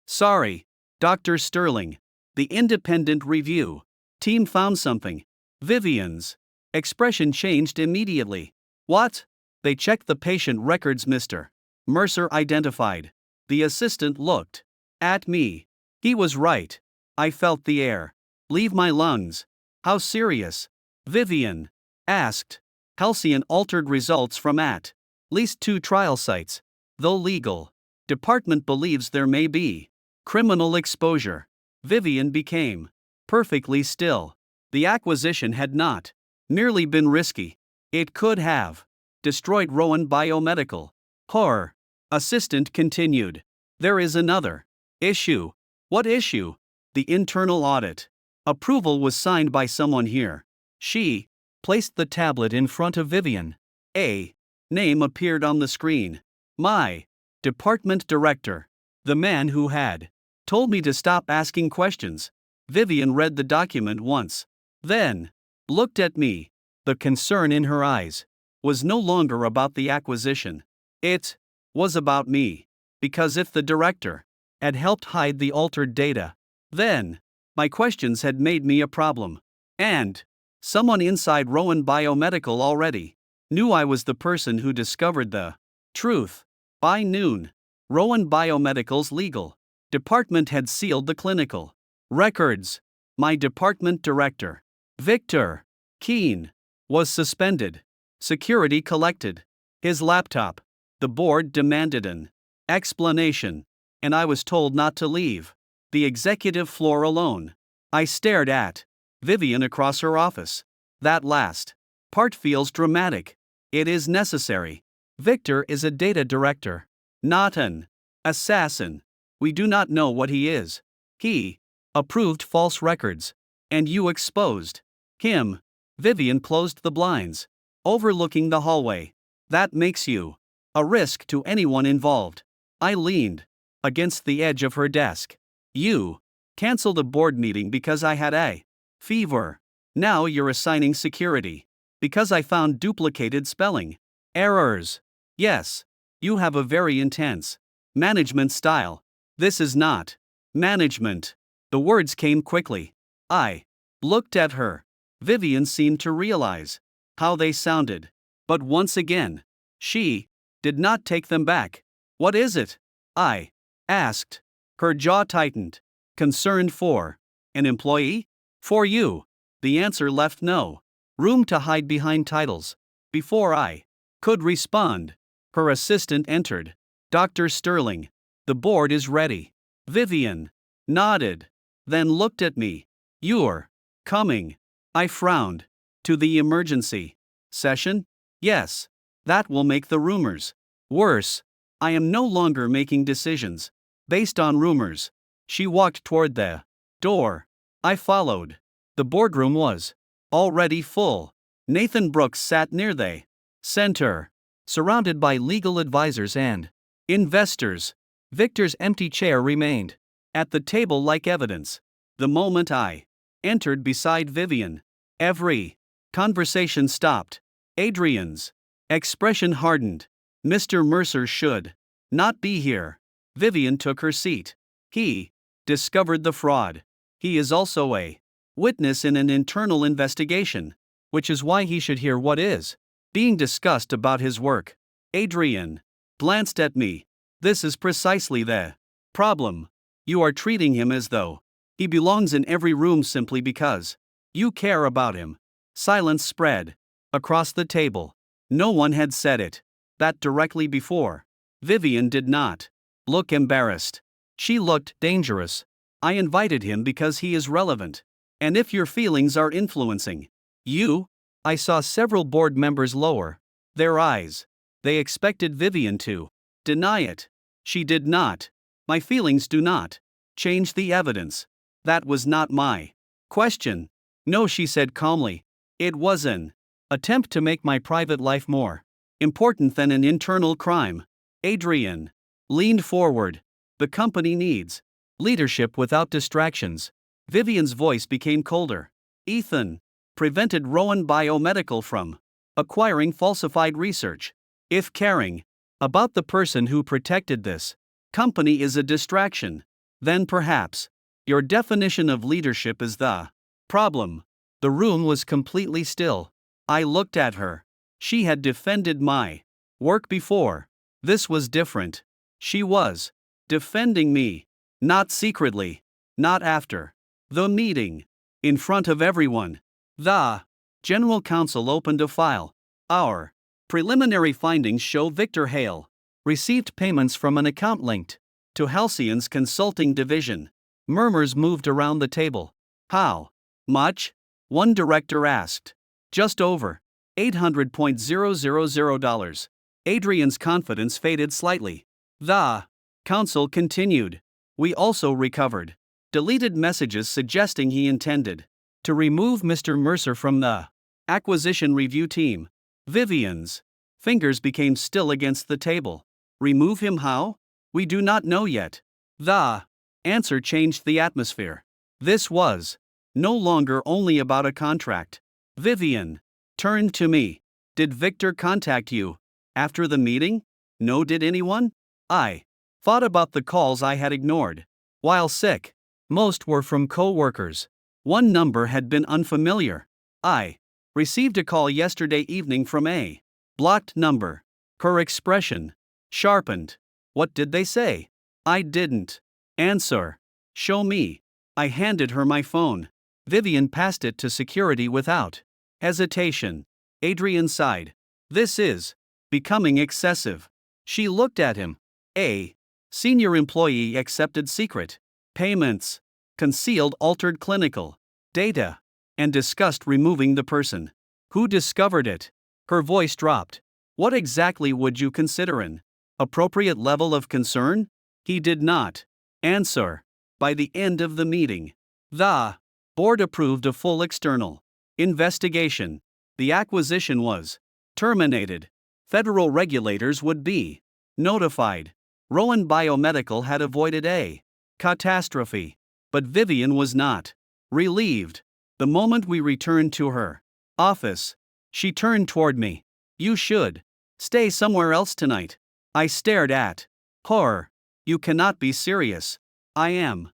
Sorry, Dr. Sterling. The independent review team found something. Vivian's expression changed immediately. What? They checked the patient records, Mr. Mercer identified. The assistant looked at me. He was right. I felt the air leave my lungs. How serious? Vivian asked. Halcyon altered results from at least 2 trial sites. though legal. Department believes there may be criminal exposure. Vivian became perfectly still. The acquisition had not merely been risky, it could have destroyed Rowan Biomedical. Horror. Assistant continued. There is another issue. What issue? The internal audit. Approval was signed by someone here. She placed the tablet in front of Vivian. A name appeared on the screen. My department director. The man who had told me to stop asking questions. Vivian read the document once, then looked at me. The concern in her eyes was no longer about the acquisition. It was about me. Because if the director had helped hide the altered data, then my questions had made me a problem. And someone inside Rowan Biomedical already knew I was the person who discovered the truth. By noon, Rowan Biomedical's legal department had sealed the clinical records. My department director, Victor Keene, was suspended. Security collected his laptop. The board demanded an explanation, and I was told not to leave the executive floor alone. I stared at Vivian across her office. That last part feels dramatic. It is necessary. Victor is a data director, not an assassin. We do not know what he is. He approved false records, and you exposed him. Vivian closed the blinds, overlooking the hallway. That makes you a risk to anyone involved. I leaned against the edge of her desk. You canceled a board meeting because I had a fever. Now you're assigning security because I found duplicated spelling errors. Yes, you have a very intense management style. This is not management. The words came quickly. I looked at her. Vivian seemed to realize how they sounded. But once again, she did not take them back. What is it? I asked. Her jaw tightened. Concerned for an employee? For you. The answer left no room to hide behind titles. Before I could respond, her assistant entered. Dr. Sterling, the board is ready. Vivian nodded, then looked at me. You're coming. I frowned. To the emergency session? Yes. That will make the rumors worse. I am no longer making decisions based on rumors. She walked toward the door. I followed. The boardroom was already full. Nathan Brooks sat near the center, surrounded by legal advisors and investors. Victor's empty chair remained at the table like evidence. The moment I entered beside Vivian, every conversation stopped. Adrian's expression hardened. Mr. Mercer should not be here. Vivian took her seat. He discovered the fraud. He is also a witness in an internal investigation, which is why he should hear what is being discussed about his work. Adrian glanced at me. This is precisely the problem. You are treating him as though he belongs in every room simply because you care about him. Silence spread across the table. No one had said it that directly before. Vivian did not look embarrassed. She looked dangerous. I invited him because he is relevant. And if your feelings are influencing you, I saw several board members lower their eyes. They expected Vivian to deny it. She did not. My feelings do not change the evidence. That was not my question. No, she said calmly. It was an attempt to make my private life more important than an internal crime. Adrian leaned forward. The company needs leadership without distractions. Vivian's voice became colder. Ethan prevented Rowan Biomedical from acquiring falsified research. If caring about the person who protected this company is a distraction, then perhaps your definition of leadership is the problem. The room was completely still. I looked at her. She had defended my work before. This was different. She was defending me. Not secretly. Not after the meeting. In front of everyone. The general counsel opened a file. Our preliminary findings show Victor Hale Received payments from an account linked to Halcyon's consulting division. Murmurs moved around the table. How much? One director asked. Just over $800,000. Adrian's confidence faded slightly. The counsel continued. We also recovered deleted messages suggesting he intended to remove Mr. Mercer from the acquisition review team. Vivian's fingers became still against the table. Remove him how? We do not know yet. The answer changed the atmosphere. This was no longer only about a contract. Vivian turned to me. Did Victor contact you after the meeting? No, did anyone? I thought about the calls I had ignored while sick. Most were from co-workers. One number had been unfamiliar. I received a call yesterday evening from a blocked number. Her expression sharpened. What did they say? I didn't answer. Show me. I handed her my phone. Vivian passed it to security without hesitation. Adrian sighed. This is becoming excessive. She looked at him. A senior employee accepted secret payments, concealed altered clinical data, and discussed removing the person who discovered it. Her voice dropped. What exactly would you consider an appropriate level of concern? He did not answer. By the end of the meeting, the board approved a full external investigation. The acquisition was terminated. Federal regulators would be notified. Rowan Biomedical had avoided a catastrophe, but Vivian was not relieved. The moment we returned to her office, she turned toward me. You should stay somewhere else tonight. I stared at her. You cannot be serious. I am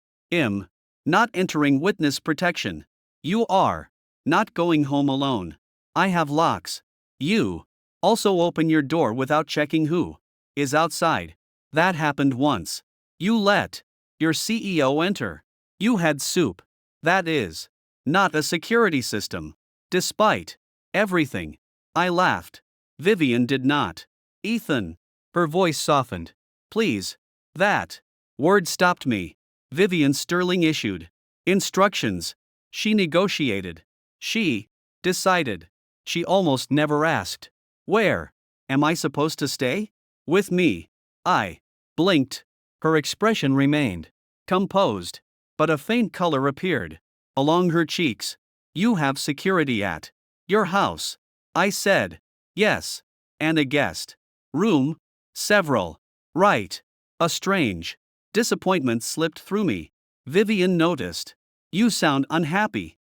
not entering witness protection. You are not going home alone. I have locks. You also open your door without checking who is outside. That happened once. You let your CEO enter. You had soup. That is not a security system. Despite everything, I laughed. Vivian did not. Ethan. Her voice softened. Please. That word stopped me. Vivian Sterling issued instructions. She negotiated. She decided. She almost never asked. Where am I supposed to stay? With me. I blinked. Her expression remained composed, but a faint color appeared along her cheeks. You have security at your house. I said. Yes. And a guest room? Several. Right. A strange disappointment slipped through me. Vivian noticed. You sound unhappy.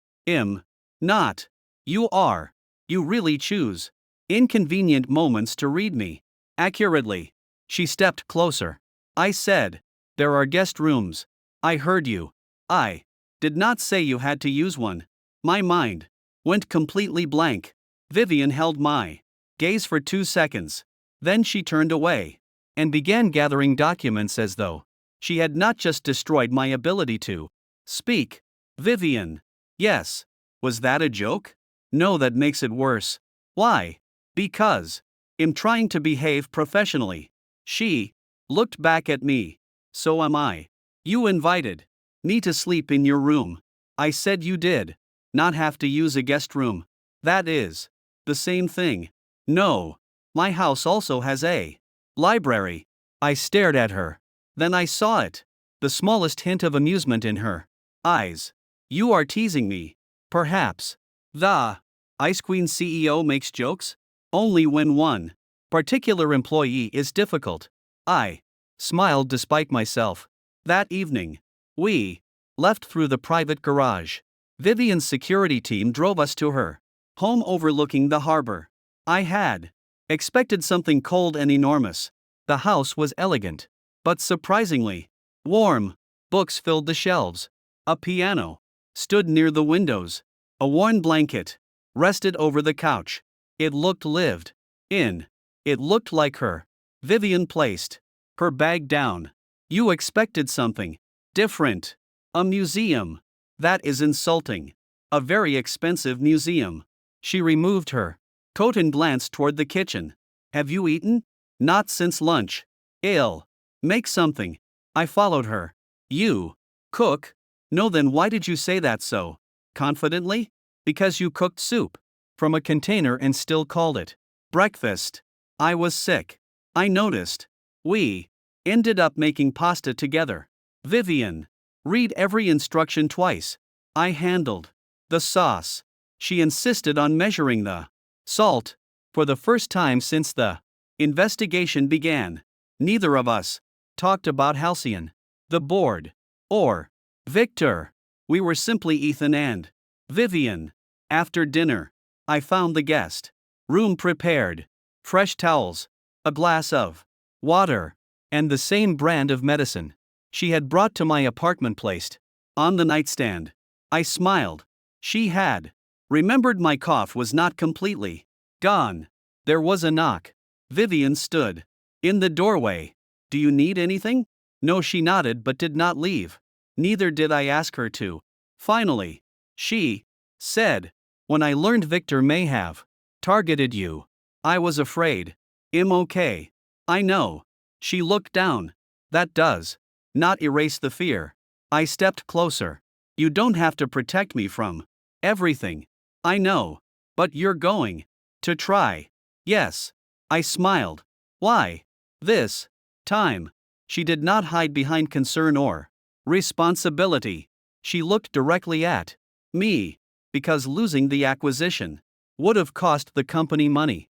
Not. You are. You really choose inconvenient moments to read me accurately. She stepped closer. I said, there are guest rooms. I heard you. I did not say you had to use one. My mind went completely blank. Vivian held my gaze for 2 seconds. Then she turned away and began gathering documents as though she had not just destroyed my ability to speak. Vivian. Yes. Was that a joke? No, that makes it worse. Why? Because I'm trying to behave professionally. She looked back at me. So am I. You invited me to sleep in your room. I said you did not have to use a guest room. That is the same thing. No. My house also has a library. I stared at her. Then I saw it. The smallest hint of amusement in her eyes. You are teasing me. Perhaps. The Ice Queen CEO makes jokes? Only when one particular employee is difficult. I smiled despite myself. That evening, we left through the private garage. Vivian's security team drove us to her home overlooking the harbor. I had expected something cold and enormous. The house was elegant, but surprisingly warm. Books filled the shelves. A piano stood near the windows. A worn blanket rested over the couch. It looked lived in. It looked like her. Vivian placed her bag down. You expected something different. A museum. That is insulting. A very expensive museum. She removed her coat and glanced toward the kitchen. Have you eaten? Not since lunch. Ale. Make something. I followed her. You. Cook? No, then why did you say that so confidently? Because you cooked soup from a container and still called it breakfast. I was sick. I noticed. We ended up making pasta together. Vivian. Read every instruction twice. I handled the sauce. She insisted on measuring the salt for the first time since the investigation began. Neither of us talked about Halcyon, the board, or Victor. We were simply Ethan and Vivian. After dinner, I found the guest room prepared, fresh towels, a glass of water, and the same brand of medicine she had brought to my apartment placed on the nightstand. I smiled. She had remembered my cough was not completely gone. There was a knock. Vivian stood in the doorway. Do you need anything? No, she nodded but did not leave. Neither did I ask her to. Finally, she said, when I learned Victor may have targeted you, I was afraid. I'm okay. I know. She looked down. That does not erase the fear. I stepped closer. You don't have to protect me from everything. I know. But you're going to try. Yes. I smiled. Why? This time. She did not hide behind concern or responsibility. She looked directly at me. Because losing the acquisition would have cost the company money.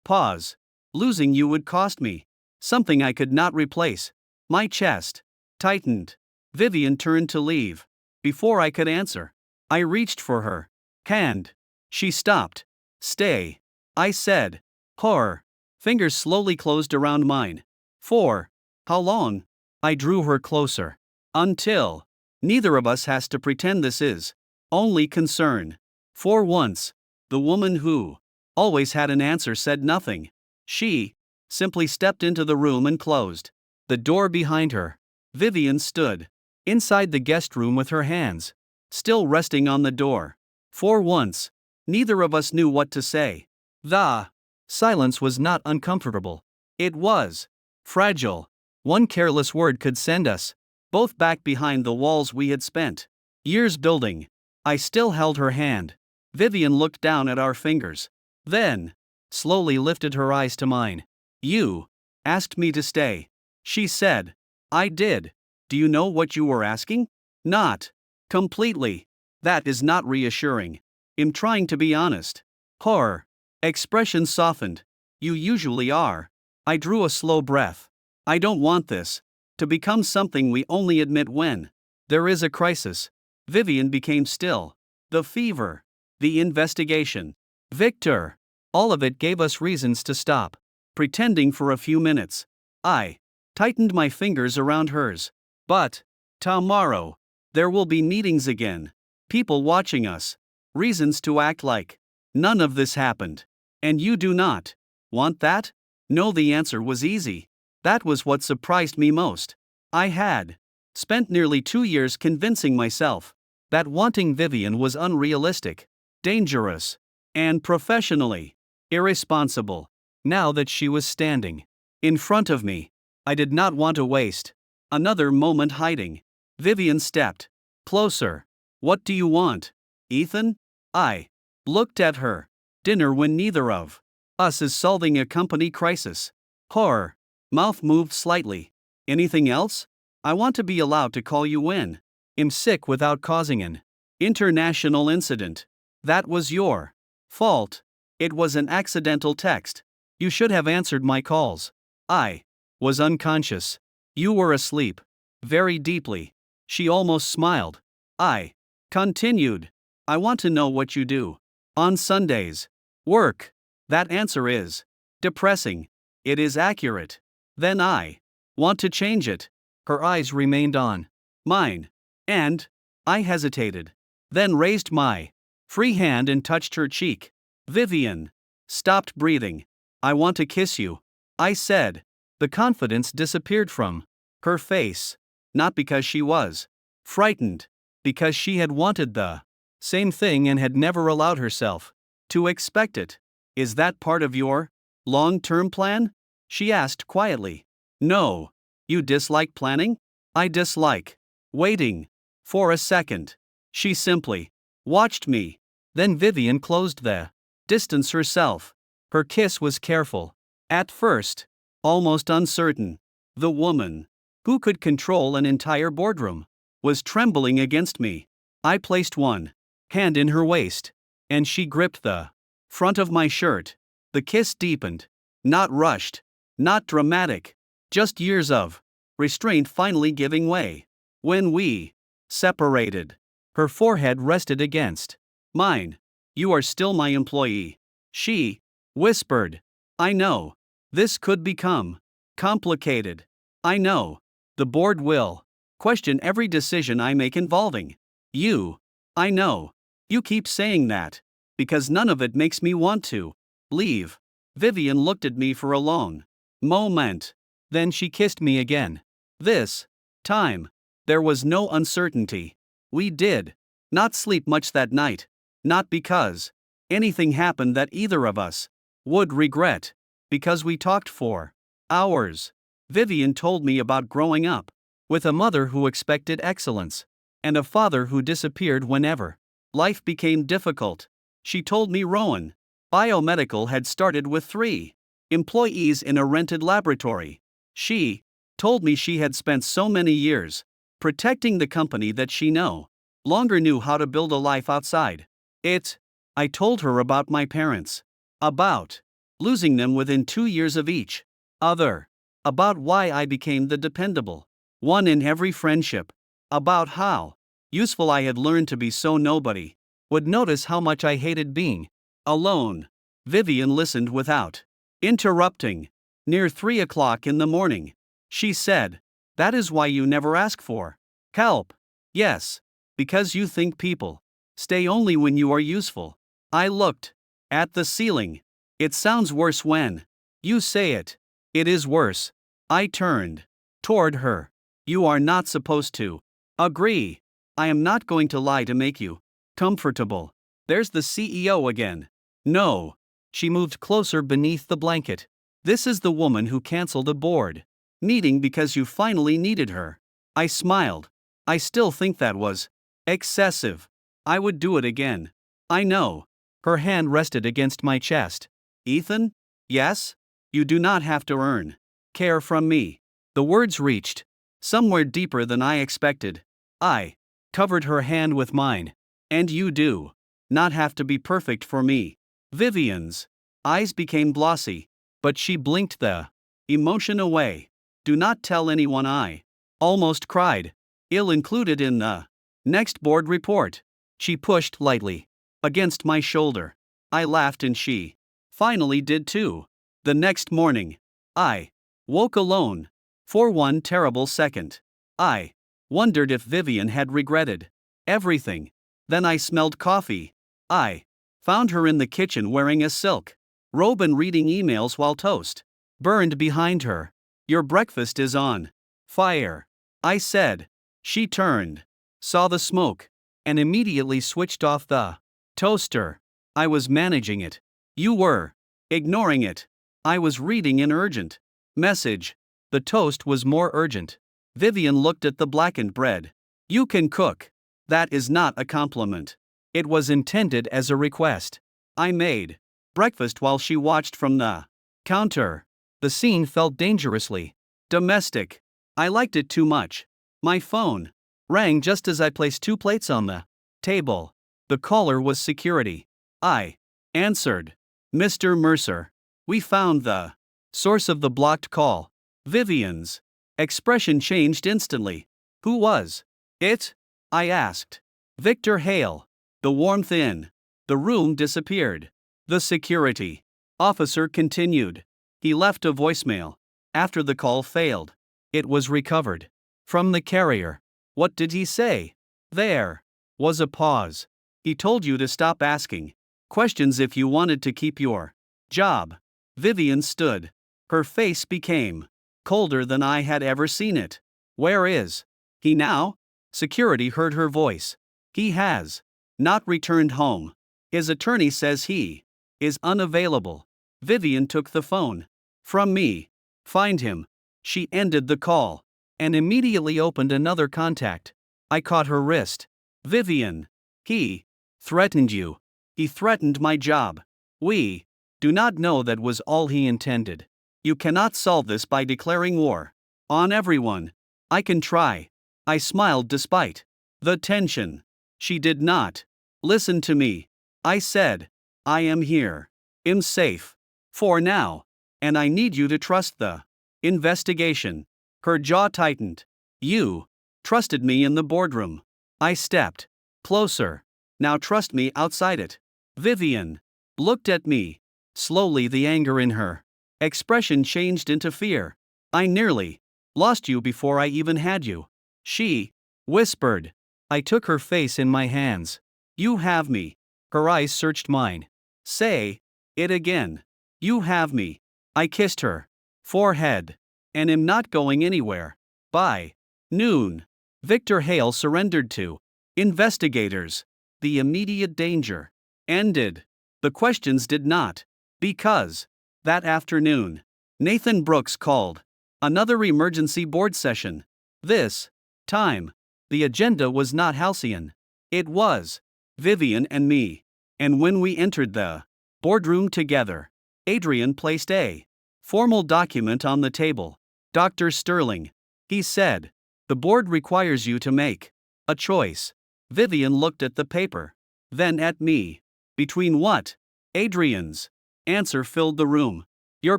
Pause. Losing you would cost me something I could not replace. My chest tightened. Vivian turned to leave. Before I could answer, I reached for her hand. She stopped. Stay. I said. Horror. Fingers slowly closed around mine. For how long? I drew her closer. Until neither of us has to pretend this is only concern. For once, the woman who always had an answer said nothing. She simply stepped into the room and closed the door behind her. Vivian stood inside the guest room with her hands still resting on the door. For once, neither of us knew what to say. The silence was not uncomfortable. It was fragile. One careless word could send us both back behind the walls we had spent years building. I still held her hand. Vivian looked down at our fingers. Then, slowly lifted her eyes to mine. You asked me to stay. She said. I did. Do you know what you were asking? Not completely. That is not reassuring. I'm trying to be honest. Horror. Expression softened. You usually are. I drew a slow breath. I don't want this to become something we only admit when there is a crisis. Vivian became still. The fever. The investigation. Victor. All of it gave us reasons to stop pretending for a few minutes. I tightened my fingers around hers. But tomorrow, there will be meetings again. People watching us. Reasons to act like none of this happened. And you do not want that? No, the answer was easy. That was what surprised me most. I had spent nearly 2 years convincing myself that wanting Vivian was unrealistic, dangerous, and professionally irresponsible. Now that she was standing in front of me, I did not want to waste another moment hiding. Vivian stepped closer. What do you want, Ethan? I looked at her. Dinner when neither of us is solving a company crisis. Horror. Mouth moved slightly. Anything else? I want to be allowed to call you when I'm sick without causing an international incident. That was your fault. It was an accidental text. You should have answered my calls. I was unconscious. You were asleep. Very deeply. She almost smiled. I continued. I want to know what you do on Sundays. Work. That answer is depressing. It is accurate. Then I want to change it. Her eyes remained on mine. And I hesitated. Then raised my free hand and touched her cheek. Vivian stopped breathing. I want to kiss you, I said. The confidence disappeared from her face. Not because she was frightened, because she had wanted the same thing and had never allowed herself to expect it. Is that part of your long-term plan? She asked quietly. No. You dislike planning? I dislike waiting. For a second. She simply watched me. Then Vivian closed the distance herself. Her kiss was careful. At first. Almost uncertain. The woman, who could control an entire boardroom, was trembling against me. I placed one hand in her waist, and she gripped the front of my shirt. The kiss deepened. Not rushed. Not dramatic. Just years of restraint finally giving way. When we separated, her forehead rested against mine. You are still my employee. She whispered. I know. This could become complicated. I know. The board will question every decision I make involving you. I know. You keep saying that. Because none of it makes me want to leave. Vivian looked at me for a long moment. Then she kissed me again. This time, there was no uncertainty. We did not sleep much that night. Not because anything happened that either of us would regret. Because we talked for hours. Vivian told me about growing up with a mother who expected excellence and a father who disappeared whenever life became difficult. She told me Rowan Biomedical had started with 3 employees in a rented laboratory. She told me she had spent so many years protecting the company that she no longer knew how to build a life outside it. I told her about my parents, about losing them within 2 years of each other, about why I became the dependable one in every friendship, about how useful I had learned to be so nobody would notice how much I hated being alone. Vivian listened without interrupting. Near 3 o'clock in the morning, she said, "That is why you never ask for help." Yes. Because you think people stay only when you are useful. I looked at the ceiling. It sounds worse when you say it. It is worse. I turned toward her. You are not supposed to agree. I am not going to lie to make you comfortable. There's the CEO again. No. She moved closer beneath the blanket. This is the woman who canceled a board meeting because you finally needed her. I smiled. I still think that was excessive. I would do it again. I know. Her hand rested against my chest. Ethan? Yes? You do not have to earn care from me. The words reached somewhere deeper than I expected. I covered her hand with mine. And you do not have to be perfect for me. Vivian's eyes became glossy, but she blinked the emotion away. Do not tell anyone, I almost cried. Ill included in the next board report. She pushed lightly against my shoulder. I laughed and she finally did too. The next morning, I woke alone. For one terrible second, I wondered if Vivian had regretted everything. Then I smelled coffee. I found her in the kitchen wearing a silk robe and reading emails while toast burned behind her. Your breakfast is on fire, I said. She turned, saw the smoke, and immediately switched off the toaster. I was managing it. You were ignoring it. I was reading an urgent message. The toast was more urgent. Vivian looked at the blackened bread. You can cook. That is not a compliment. It was intended as a request. I made breakfast while she watched from the counter. The scene felt dangerously domestic. I liked it too much. My phone rang just as I placed 2 plates on the table. The caller was security. I answered. Mr. Mercer. We found the source of the blocked call. Vivian's expression changed instantly. Who was it? I asked. Victor Hale. The warmth in the room disappeared. The security officer continued. He left a voicemail. After the call failed, it was recovered from the carrier. What did he say? There was a pause. He told you to stop asking questions if you wanted to keep your job. Vivian stood. Her face became colder than I had ever seen it. Where is he now? Security heard her voice. He has not returned home. His attorney says he is unavailable. Vivian took the phone from me. Find him. She ended the call and immediately opened another contact. I caught her wrist. Vivian. He threatened you. He threatened my job. We do not know that was all he intended. You cannot solve this by declaring war on everyone. I can try. I smiled despite the tension. She did not listen to me. I said, I am here. I'm safe. For now. And I need you to trust the investigation. Her jaw tightened. You trusted me in the boardroom. I stepped closer. Now trust me outside it. Vivian looked at me. Slowly the anger in her expression changed into fear. I nearly lost you before I even had you. She whispered. I took her face in my hands. You have me. Her eyes searched mine. Say it again. You have me. I kissed her forehead. And am not going anywhere. By noon, Victor Hale surrendered to investigators. The immediate danger ended. The questions did not. Because that afternoon, Nathan Brooks called another emergency board session. This time, the agenda was not halcyon. It was Vivian and me. And when we entered the boardroom together, Adrian placed a formal document on the table. Dr. Sterling, he said, the board requires you to make a choice. Vivian looked at the paper, then at me. Between what? Adrian's answer filled the room. Your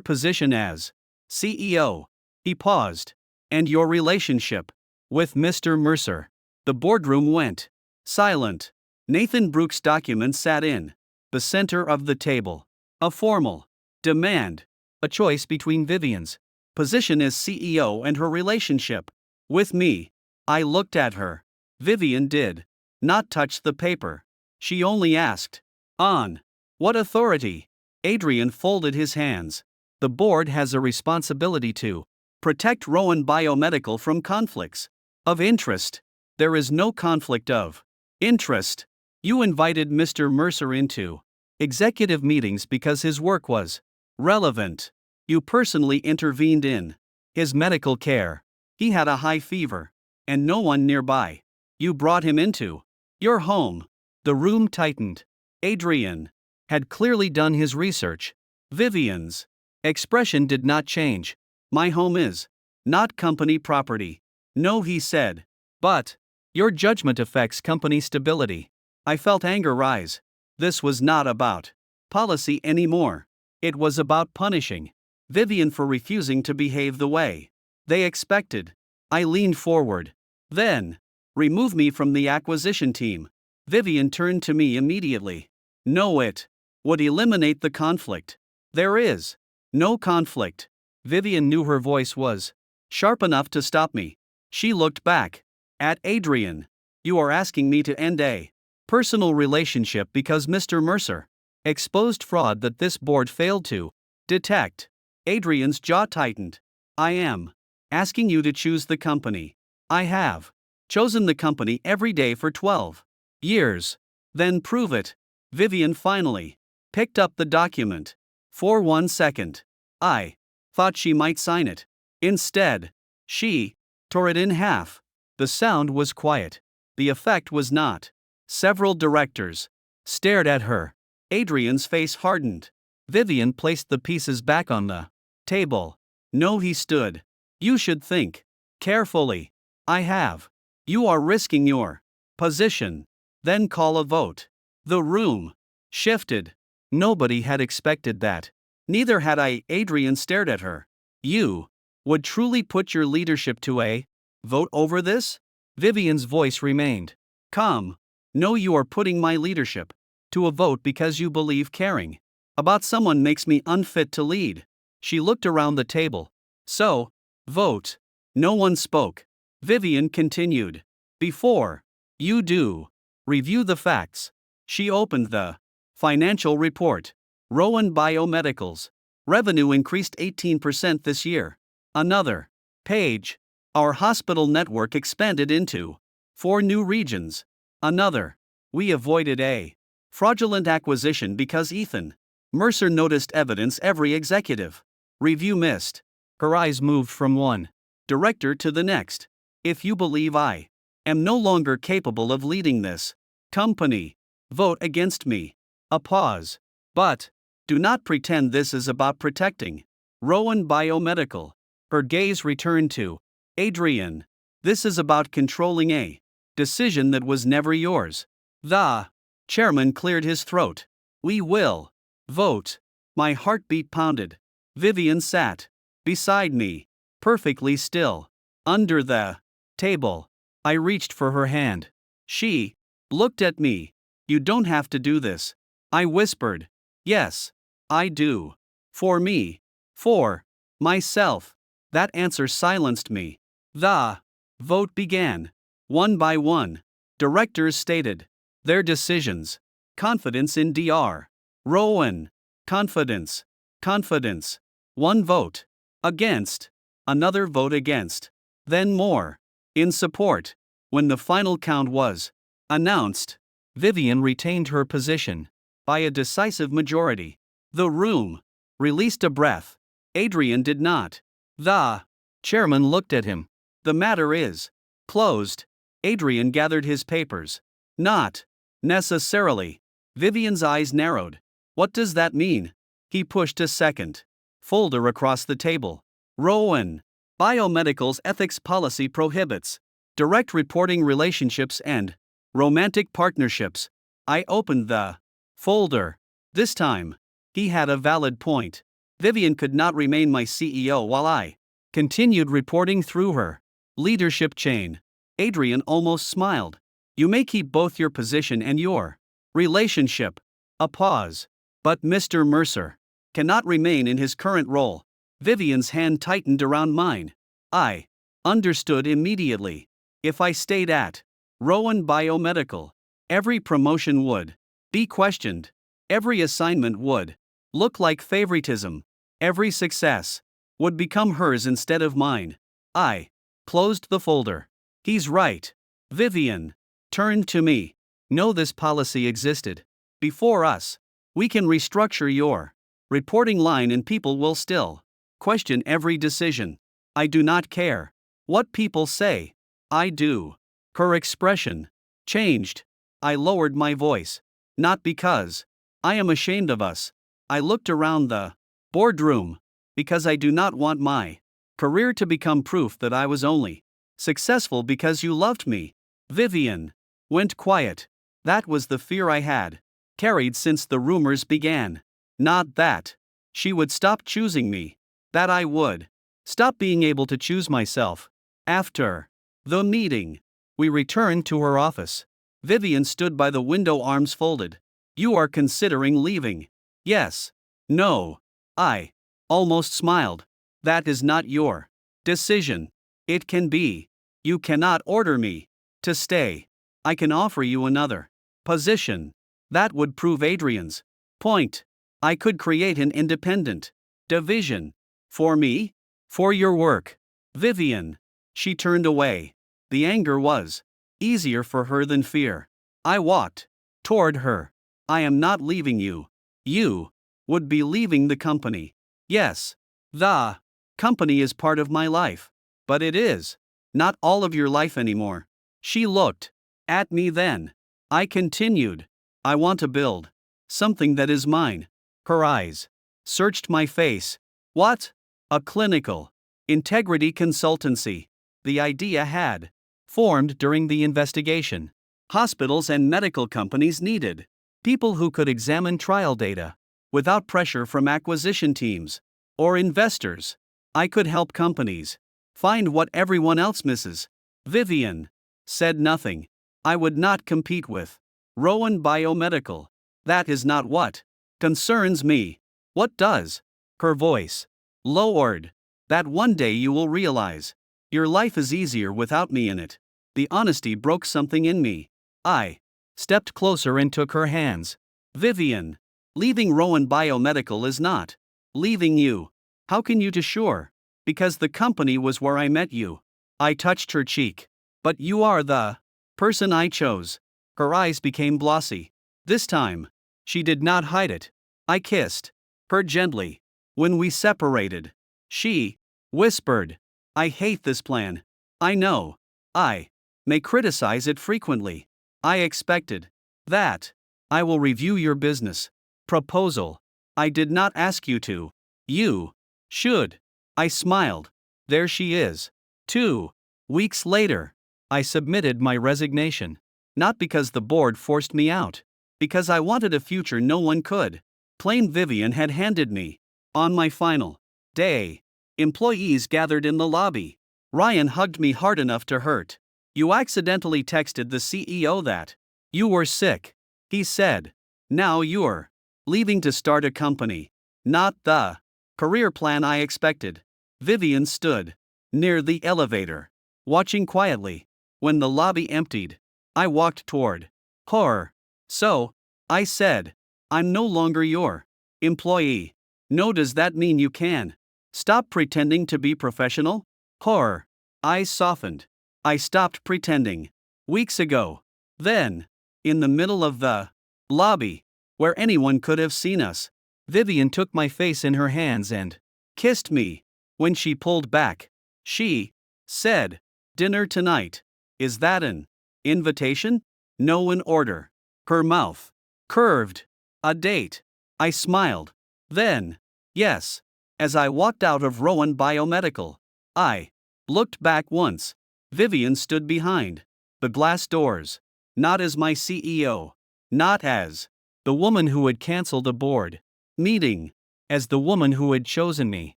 position as CEO. He paused. And your relationship with Mr. Mercer. The boardroom went silent. Nathan Brooks' document sat in the center of the table. A formal demand. A choice between Vivian's position as CEO and her relationship with me. I looked at her. Vivian did not touch the paper. She only asked, on what authority? Adrian folded his hands. The board has a responsibility to protect Rowan Biomedical from conflicts of interest. There is no conflict of interest. You invited Mr. Mercer into executive meetings because his work was relevant. You personally intervened in his medical care. He had a high fever, and no one nearby. You brought him into your home. The room tightened. Adrian had clearly done his research. Vivian's expression did not change. My home is not company property. No, he said. But your judgment affects company stability. I felt anger rise. This was not about policy anymore. It was about punishing Vivian for refusing to behave the way they expected. I leaned forward. Then, remove me from the acquisition team. Vivian turned to me immediately. No, it would eliminate the conflict. There is no conflict. Vivian knew her voice was sharp enough to stop me. She looked back at Adrian. You are asking me to end a personal relationship because Mr. Mercer exposed fraud that this board failed to detect. Adrian's jaw tightened. I am asking you to choose the company. I have chosen the company every day for 12 years. Then prove it. Vivian finally picked up the document. For 1 second, I thought she might sign it. Instead, she tore it in half. The sound was quiet. The effect was not. Several directors stared at her. Adrian's face hardened. Vivian placed the pieces back on the table. No, he stood. You should think carefully. I have. You are risking your position. Then call a vote. The room shifted. Nobody had expected that. Neither had I. Adrian stared at her. You would truly put your leadership to a vote over this? Vivian's voice remained calm. No, you are putting my leadership to a vote because you believe caring about someone makes me unfit to lead. She looked around the table. So, vote. No one spoke. Vivian continued. Before you do, review the facts. She opened the financial report. Rowan Biomedical's revenue increased 18% this year. Another page. Our hospital network expanded into 4 new regions. Another. We avoided a fraudulent acquisition because Ethan Mercer noticed evidence every executive review missed. Her eyes moved from one director to the next. If you believe I am no longer capable of leading this company, vote against me. A pause. But do not pretend this is about protecting Rowan Biomedical. Her gaze returned to Adrian. This is about controlling a decision that was never yours. The chairman cleared his throat. We will vote. My heartbeat pounded. Vivian sat beside me, perfectly still, under the table. I reached for her hand. She looked at me. You don't have to do this. I whispered. Yes, I do. For me. For myself. That answer silenced me. The vote began. One by one, directors stated their decisions. Confidence in Dr. Rowan. Confidence. Confidence. One vote. Against. Another vote against. Then more. In support. When the final count was announced, Vivian retained her position by a decisive majority. The room released a breath. Adrian did not. The chairman looked at him. The matter is closed. Adrian gathered his papers. Not necessarily. Vivian's eyes narrowed. What does that mean? He pushed a second folder across the table. Rowan Biomedical's ethics policy prohibits direct reporting relationships and romantic partnerships. I opened the folder. This time, he had a valid point. Vivian could not remain my CEO while I continued reporting through her leadership chain. Adrian almost smiled. You may keep both your position and your relationship. A pause. But Mr. Mercer cannot remain in his current role. Vivian's hand tightened around mine. I understood immediately. If I stayed at Rowan Biomedical, every promotion would be questioned. Every assignment would look like favoritism. Every success would become hers instead of mine. I closed the folder. He's right. Vivian turned to me. Know this policy existed before us. We can restructure your reporting line and people will still question every decision. I do not care what people say. I do. Her expression changed. I lowered my voice. Not because I am ashamed of us. I looked around the boardroom because I do not want my career to become proof that I was only successful because you loved me. Vivian went quiet. That was the fear I had carried since the rumors began. Not that she would stop choosing me. That I would stop being able to choose myself. After the meeting, we returned to her office. Vivian stood by the window, arms folded. You are considering leaving? Yes. No. I almost smiled. That is not your decision. It can be. You cannot order me to stay. I can offer you another position. That would prove Adrian's point. I could create an independent division. For me? For your work. Vivian. She turned away. The anger was easier for her than fear. I walked toward her. I am not leaving you. You would be leaving the company. Yes. The company is part of my life. But it is not all of your life anymore. She looked at me then. I continued. I want to build something that is mine. Her eyes searched my face. What? A clinical integrity consultancy. The idea had formed during the investigation. Hospitals and medical companies needed people who could examine trial data without pressure from acquisition teams or investors. I could help companies find what everyone else misses. Vivian said nothing. I would not compete with Rowan Biomedical. That is not what concerns me. What does? Her voice lowered. That one day you will realize your life is easier without me in it. The honesty broke something in me. I stepped closer and took her hands. Vivian, leaving Rowan Biomedical is not leaving you. How can you be sure? Because the company was where I met you. I touched her cheek. But you are the person I chose. Her eyes became glossy. This time, she did not hide it. I kissed her gently. When we separated, she Whispered. I hate this plan. I know. I may criticize it frequently. I expected that. I will review your business proposal. I did not ask you to. You should. I smiled. There she is. 2 weeks later, I submitted my resignation. Not because the board forced me out. Because I wanted a future no one could. Plain Vivian had handed me. On my final day, employees gathered in the lobby. Ryan hugged me hard enough to hurt. You accidentally texted the CEO that you were sick, he said. Now you're leaving to start a company. Not the career plan I expected. Vivian stood near the elevator, watching quietly. When the lobby emptied, I walked toward her. So, I said, I'm no longer your employee. No, does that mean you can stop pretending to be professional? Her eyes softened. I stopped pretending weeks ago. Then, in the middle of the lobby, where anyone could have seen us, Vivian took my face in her hands and kissed me. When she pulled back, she said, dinner tonight. Is that an invitation? No, an order. Her mouth curved. A date. I smiled. Then, yes. As I walked out of Rowan Biomedical, I looked back once. Vivian stood behind the glass doors. Not as my CEO. Not as the woman who had canceled a board meeting. As the woman who had chosen me.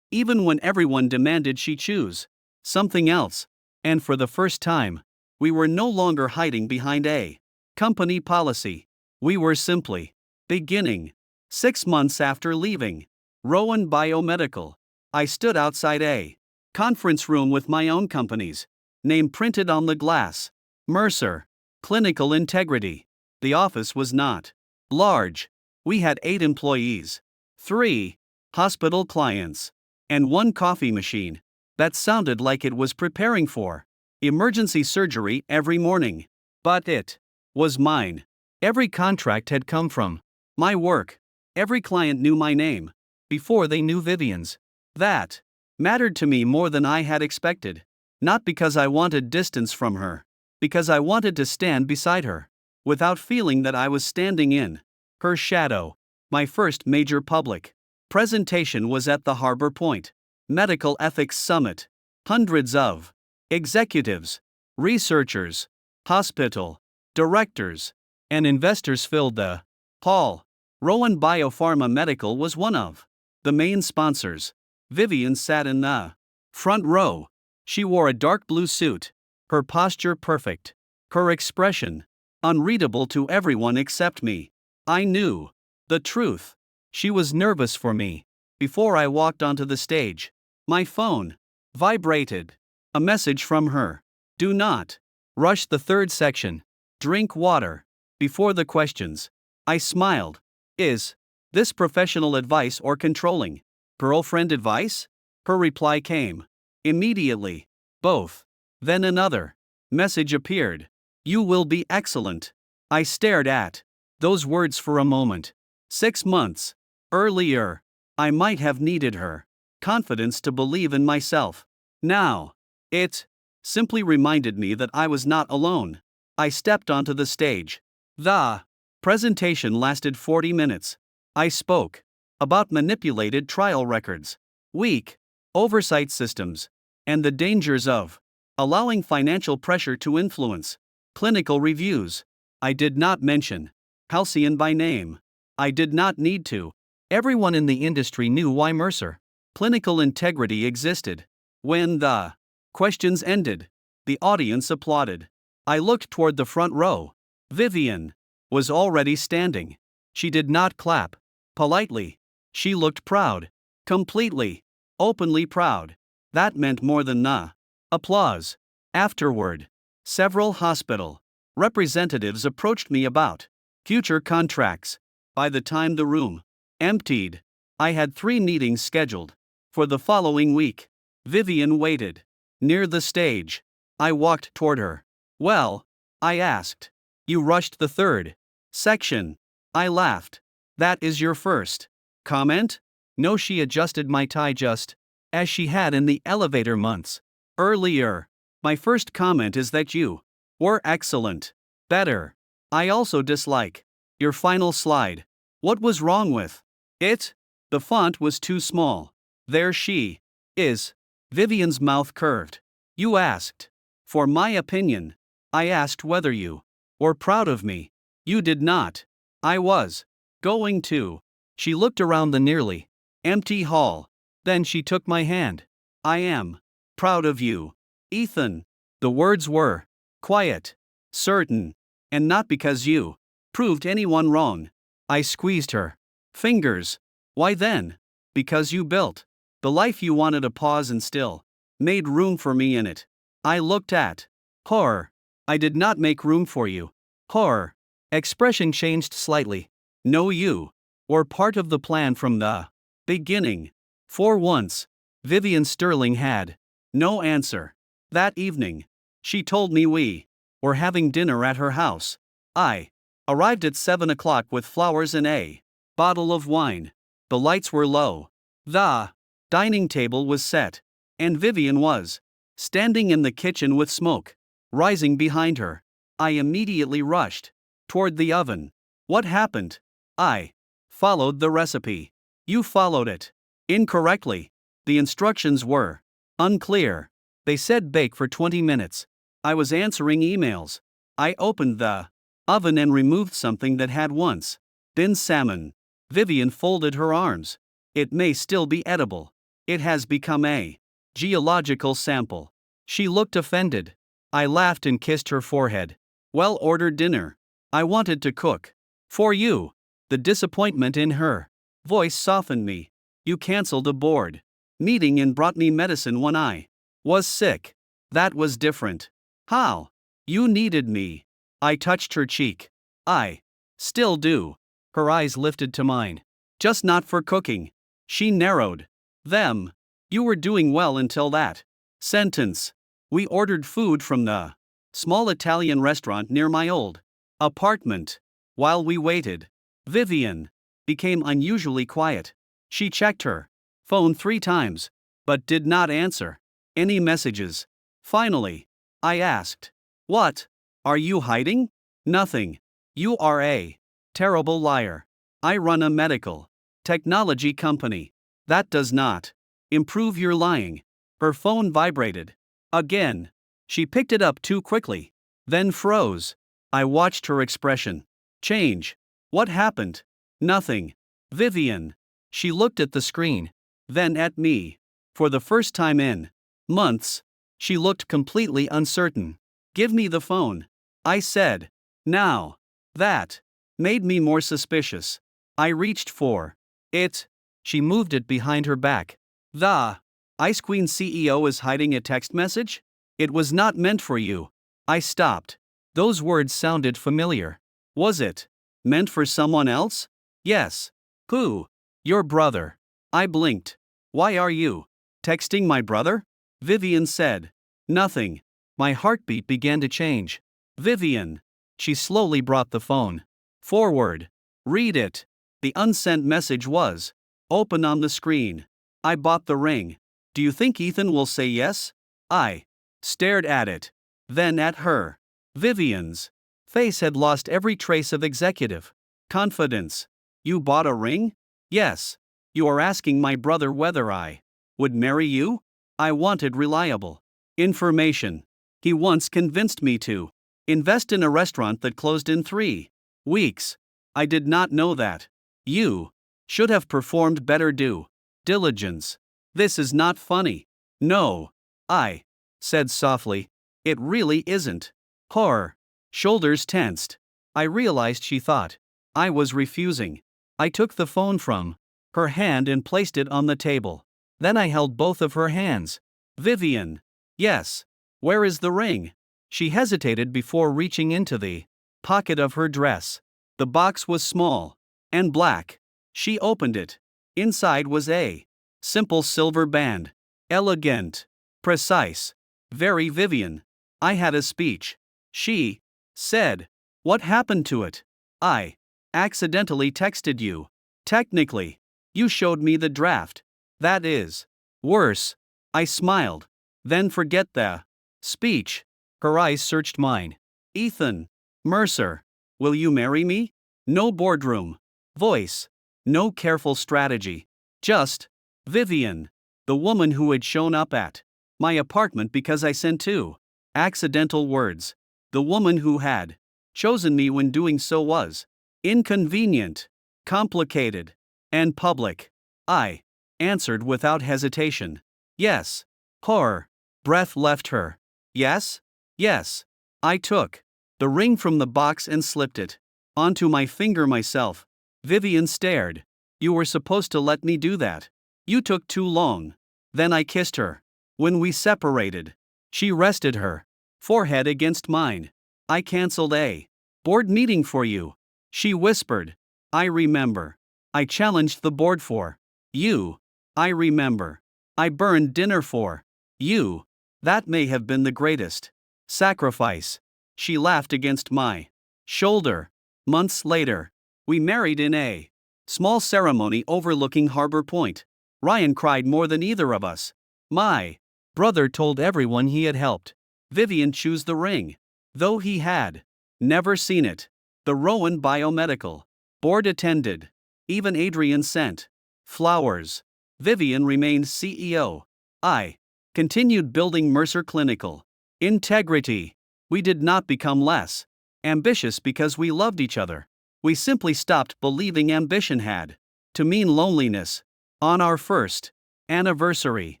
Even when everyone demanded she choose something else. And for the first time, we were no longer hiding behind a company policy. We were simply beginning. 6 months after leaving Rowan Biomedical, I stood outside a conference room with my own company's name printed on the glass. Mercer. Clinical Integrity. The office was not large. We had 8 employees, 3 hospital clients, and 1 coffee machine that sounded like it was preparing for emergency surgery every morning. But it was mine. Every contract had come from my work. Every client knew my name before they knew Vivian's. That mattered to me more than I had expected. Not because I wanted distance from her, because I wanted to stand beside her without feeling that I was standing in her shadow. My first major public presentation was at the Harbor Point Medical Ethics Summit. Hundreds of executives, researchers, hospital directors, and investors filled the hall. Rowan Biopharma Medical was one of the main sponsors. Vivian sat in the front row. She wore a dark blue suit, her posture perfect, her expression unreadable to everyone except me. I knew the truth. She was nervous for me. Before I walked onto the stage, my phone vibrated. A message from her. Do not rush the third section. Drink water before the questions. I smiled. Is this professional advice or controlling girlfriend advice? Her reply came immediately. Both. Then another message appeared. You will be excellent. I stared at those words for a moment. 6 months earlier, I might have needed her confidence to believe in myself. Now, it simply reminded me that I was not alone. I stepped onto the stage. The presentation lasted 40 minutes. I spoke about manipulated trial records, weak oversight systems, and the dangers of allowing financial pressure to influence clinical reviews. I did not mention Halcyon by name. I did not need to. Everyone in the industry knew why Mercer Clinical Integrity existed. When the questions ended, the audience applauded. I looked toward the front row. Vivian was already standing. She did not clap politely. She looked proud. Completely, openly proud. That meant more than the applause. Afterward, several hospital representatives approached me about future contracts. By the time the room emptied, I had 3 meetings scheduled for the following week. Vivian waited near the stage. I walked toward her. Well, I asked. You rushed the third section. I laughed. That is your first comment? No, she adjusted my tie just as she had in the elevator months earlier. My first comment is that you were excellent. Better. I also dislike your final slide. What was wrong with it? The font was too small. There she is. Vivian's mouth curved. You asked for my opinion. I asked whether you were proud of me. You did not. I was going to. She looked around the nearly empty hall. Then she took my hand. I am proud of you, Ethan. The words were quiet, certain, and not because you proved anyone wrong. I squeezed her fingers. Why then? Because you built the life you wanted. A pause and still made room for me in it. I looked at her. I did not make room for you. Her expression changed slightly. No, you were part of the plan from the beginning. For once, Vivian Sterling had no answer. That evening, she told me we were having dinner at her house. I arrived at 7 o'clock with flowers and a bottle of wine. The lights were low. The dining table was set, and Vivian was standing in the kitchen with smoke rising behind her. I immediately rushed toward the oven. What happened? I followed the recipe. You followed it incorrectly. The instructions were unclear. They said bake for 20 minutes. I was answering emails. I opened the oven and removed something that had once been salmon. Vivian folded her arms. It may still be edible. It has become a geological sample. She looked offended. I laughed and kissed her forehead. Well-ordered dinner. I wanted to cook for you. The disappointment in her voice softened me. You canceled a board meeting and brought me medicine when I was sick. That was different. How? You needed me. I touched her cheek. I still do. Her eyes lifted to mine. Just not for cooking. She narrowed them. You were doing well until that sentence. We ordered food from the small Italian restaurant near my old apartment. While we waited, Vivian became unusually quiet. She checked her phone 3 times, but did not answer any messages. Finally, I asked, "What are you hiding?" "Nothing. You are a terrible liar. I run a medical technology company. That does not improve your lying." Her phone vibrated again. She picked it up too quickly, then froze. I watched her expression change. What happened? Nothing. Vivian. She looked at the screen, then at me. For the first time in months, she looked completely uncertain. Give me the phone, I said. Now, that made me more suspicious. I reached for it. She moved it behind her back. The Ice Queen CEO is hiding a text message? It was not meant for you. I stopped. Those words sounded familiar. Was it meant for someone else? Yes. Who? Your brother. I blinked. Why are you texting my brother? Vivian said. Nothing. My heartbeat began to change. Vivian. She slowly brought the phone forward. Read it. The unsent message was open on the screen. I bought the ring. Do you think Ethan will say yes? I stared at it. Then at her. Vivian's face had lost every trace of executive confidence. You bought a ring? Yes. You are asking my brother whether I would marry you? I wanted reliable information. He once convinced me to invest in a restaurant that closed in 3 weeks. I did not know that. You should have performed better due diligence. This is not funny. No. I said softly. It really isn't. Her shoulders tensed. I realized she thought I was refusing. I took the phone from her hand and placed it on the table. Then I held both of her hands. Vivian. Yes. Where is the ring? She hesitated before reaching into the pocket of her dress. The box was small and black. She opened it. Inside was a simple silver band. Elegant. Precise. Very Vivian. I had a speech. She said. What happened to it? I accidentally texted you. Technically, you showed me the draft. That is Worse. I smiled. Then forget the speech. Her eyes searched mine. Ethan. Mercer. Will you marry me? No boardroom voice. No careful strategy. Just Vivian. The woman who had shown up at my apartment because I sent 2 accidental words. The woman who had chosen me when doing so was inconvenient, complicated, and public. I answered without hesitation. Yes. Horror. Breath left her. Yes? Yes. I took the ring from the box and slipped it onto my finger myself. Vivian stared. You were supposed to let me do that. You took too long. Then I kissed her. When we separated, she rested her forehead against mine. I cancelled a board meeting for you, she whispered. I remember. I challenged the board for you. I remember. I burned dinner for you. That may have been the greatest sacrifice. She laughed against my shoulder. Months later, we married in a small ceremony overlooking Harbor Point. Ryan cried more than either of us. My brother told everyone he had helped Vivian choose the ring, though he had never seen it. The Rowan Biomedical board attended. Even Adrian sent flowers. Vivian remained CEO. I continued building Mercer Clinical integrity. We did not become less ambitious because we loved each other. We simply stopped believing ambition had to mean loneliness. On our first anniversary,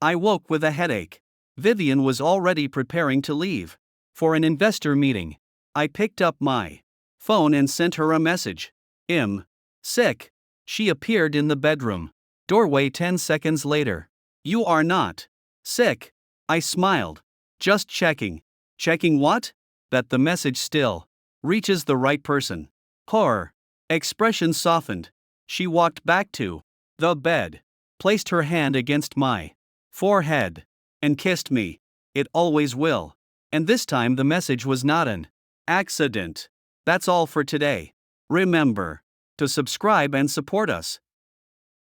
I woke with a headache. Vivian was already preparing to leave for an investor meeting. I picked up my phone and sent her a message. Sick. She appeared in the bedroom doorway 10 seconds later. You are not sick. I smiled. Just checking. Checking what? That the message still reaches the right person. Horror. Expression softened. She walked back to the bed, placed her hand against my forehead, and kissed me. It always will. And this time the message was not an accident. That's all for today. Remember to subscribe and support us.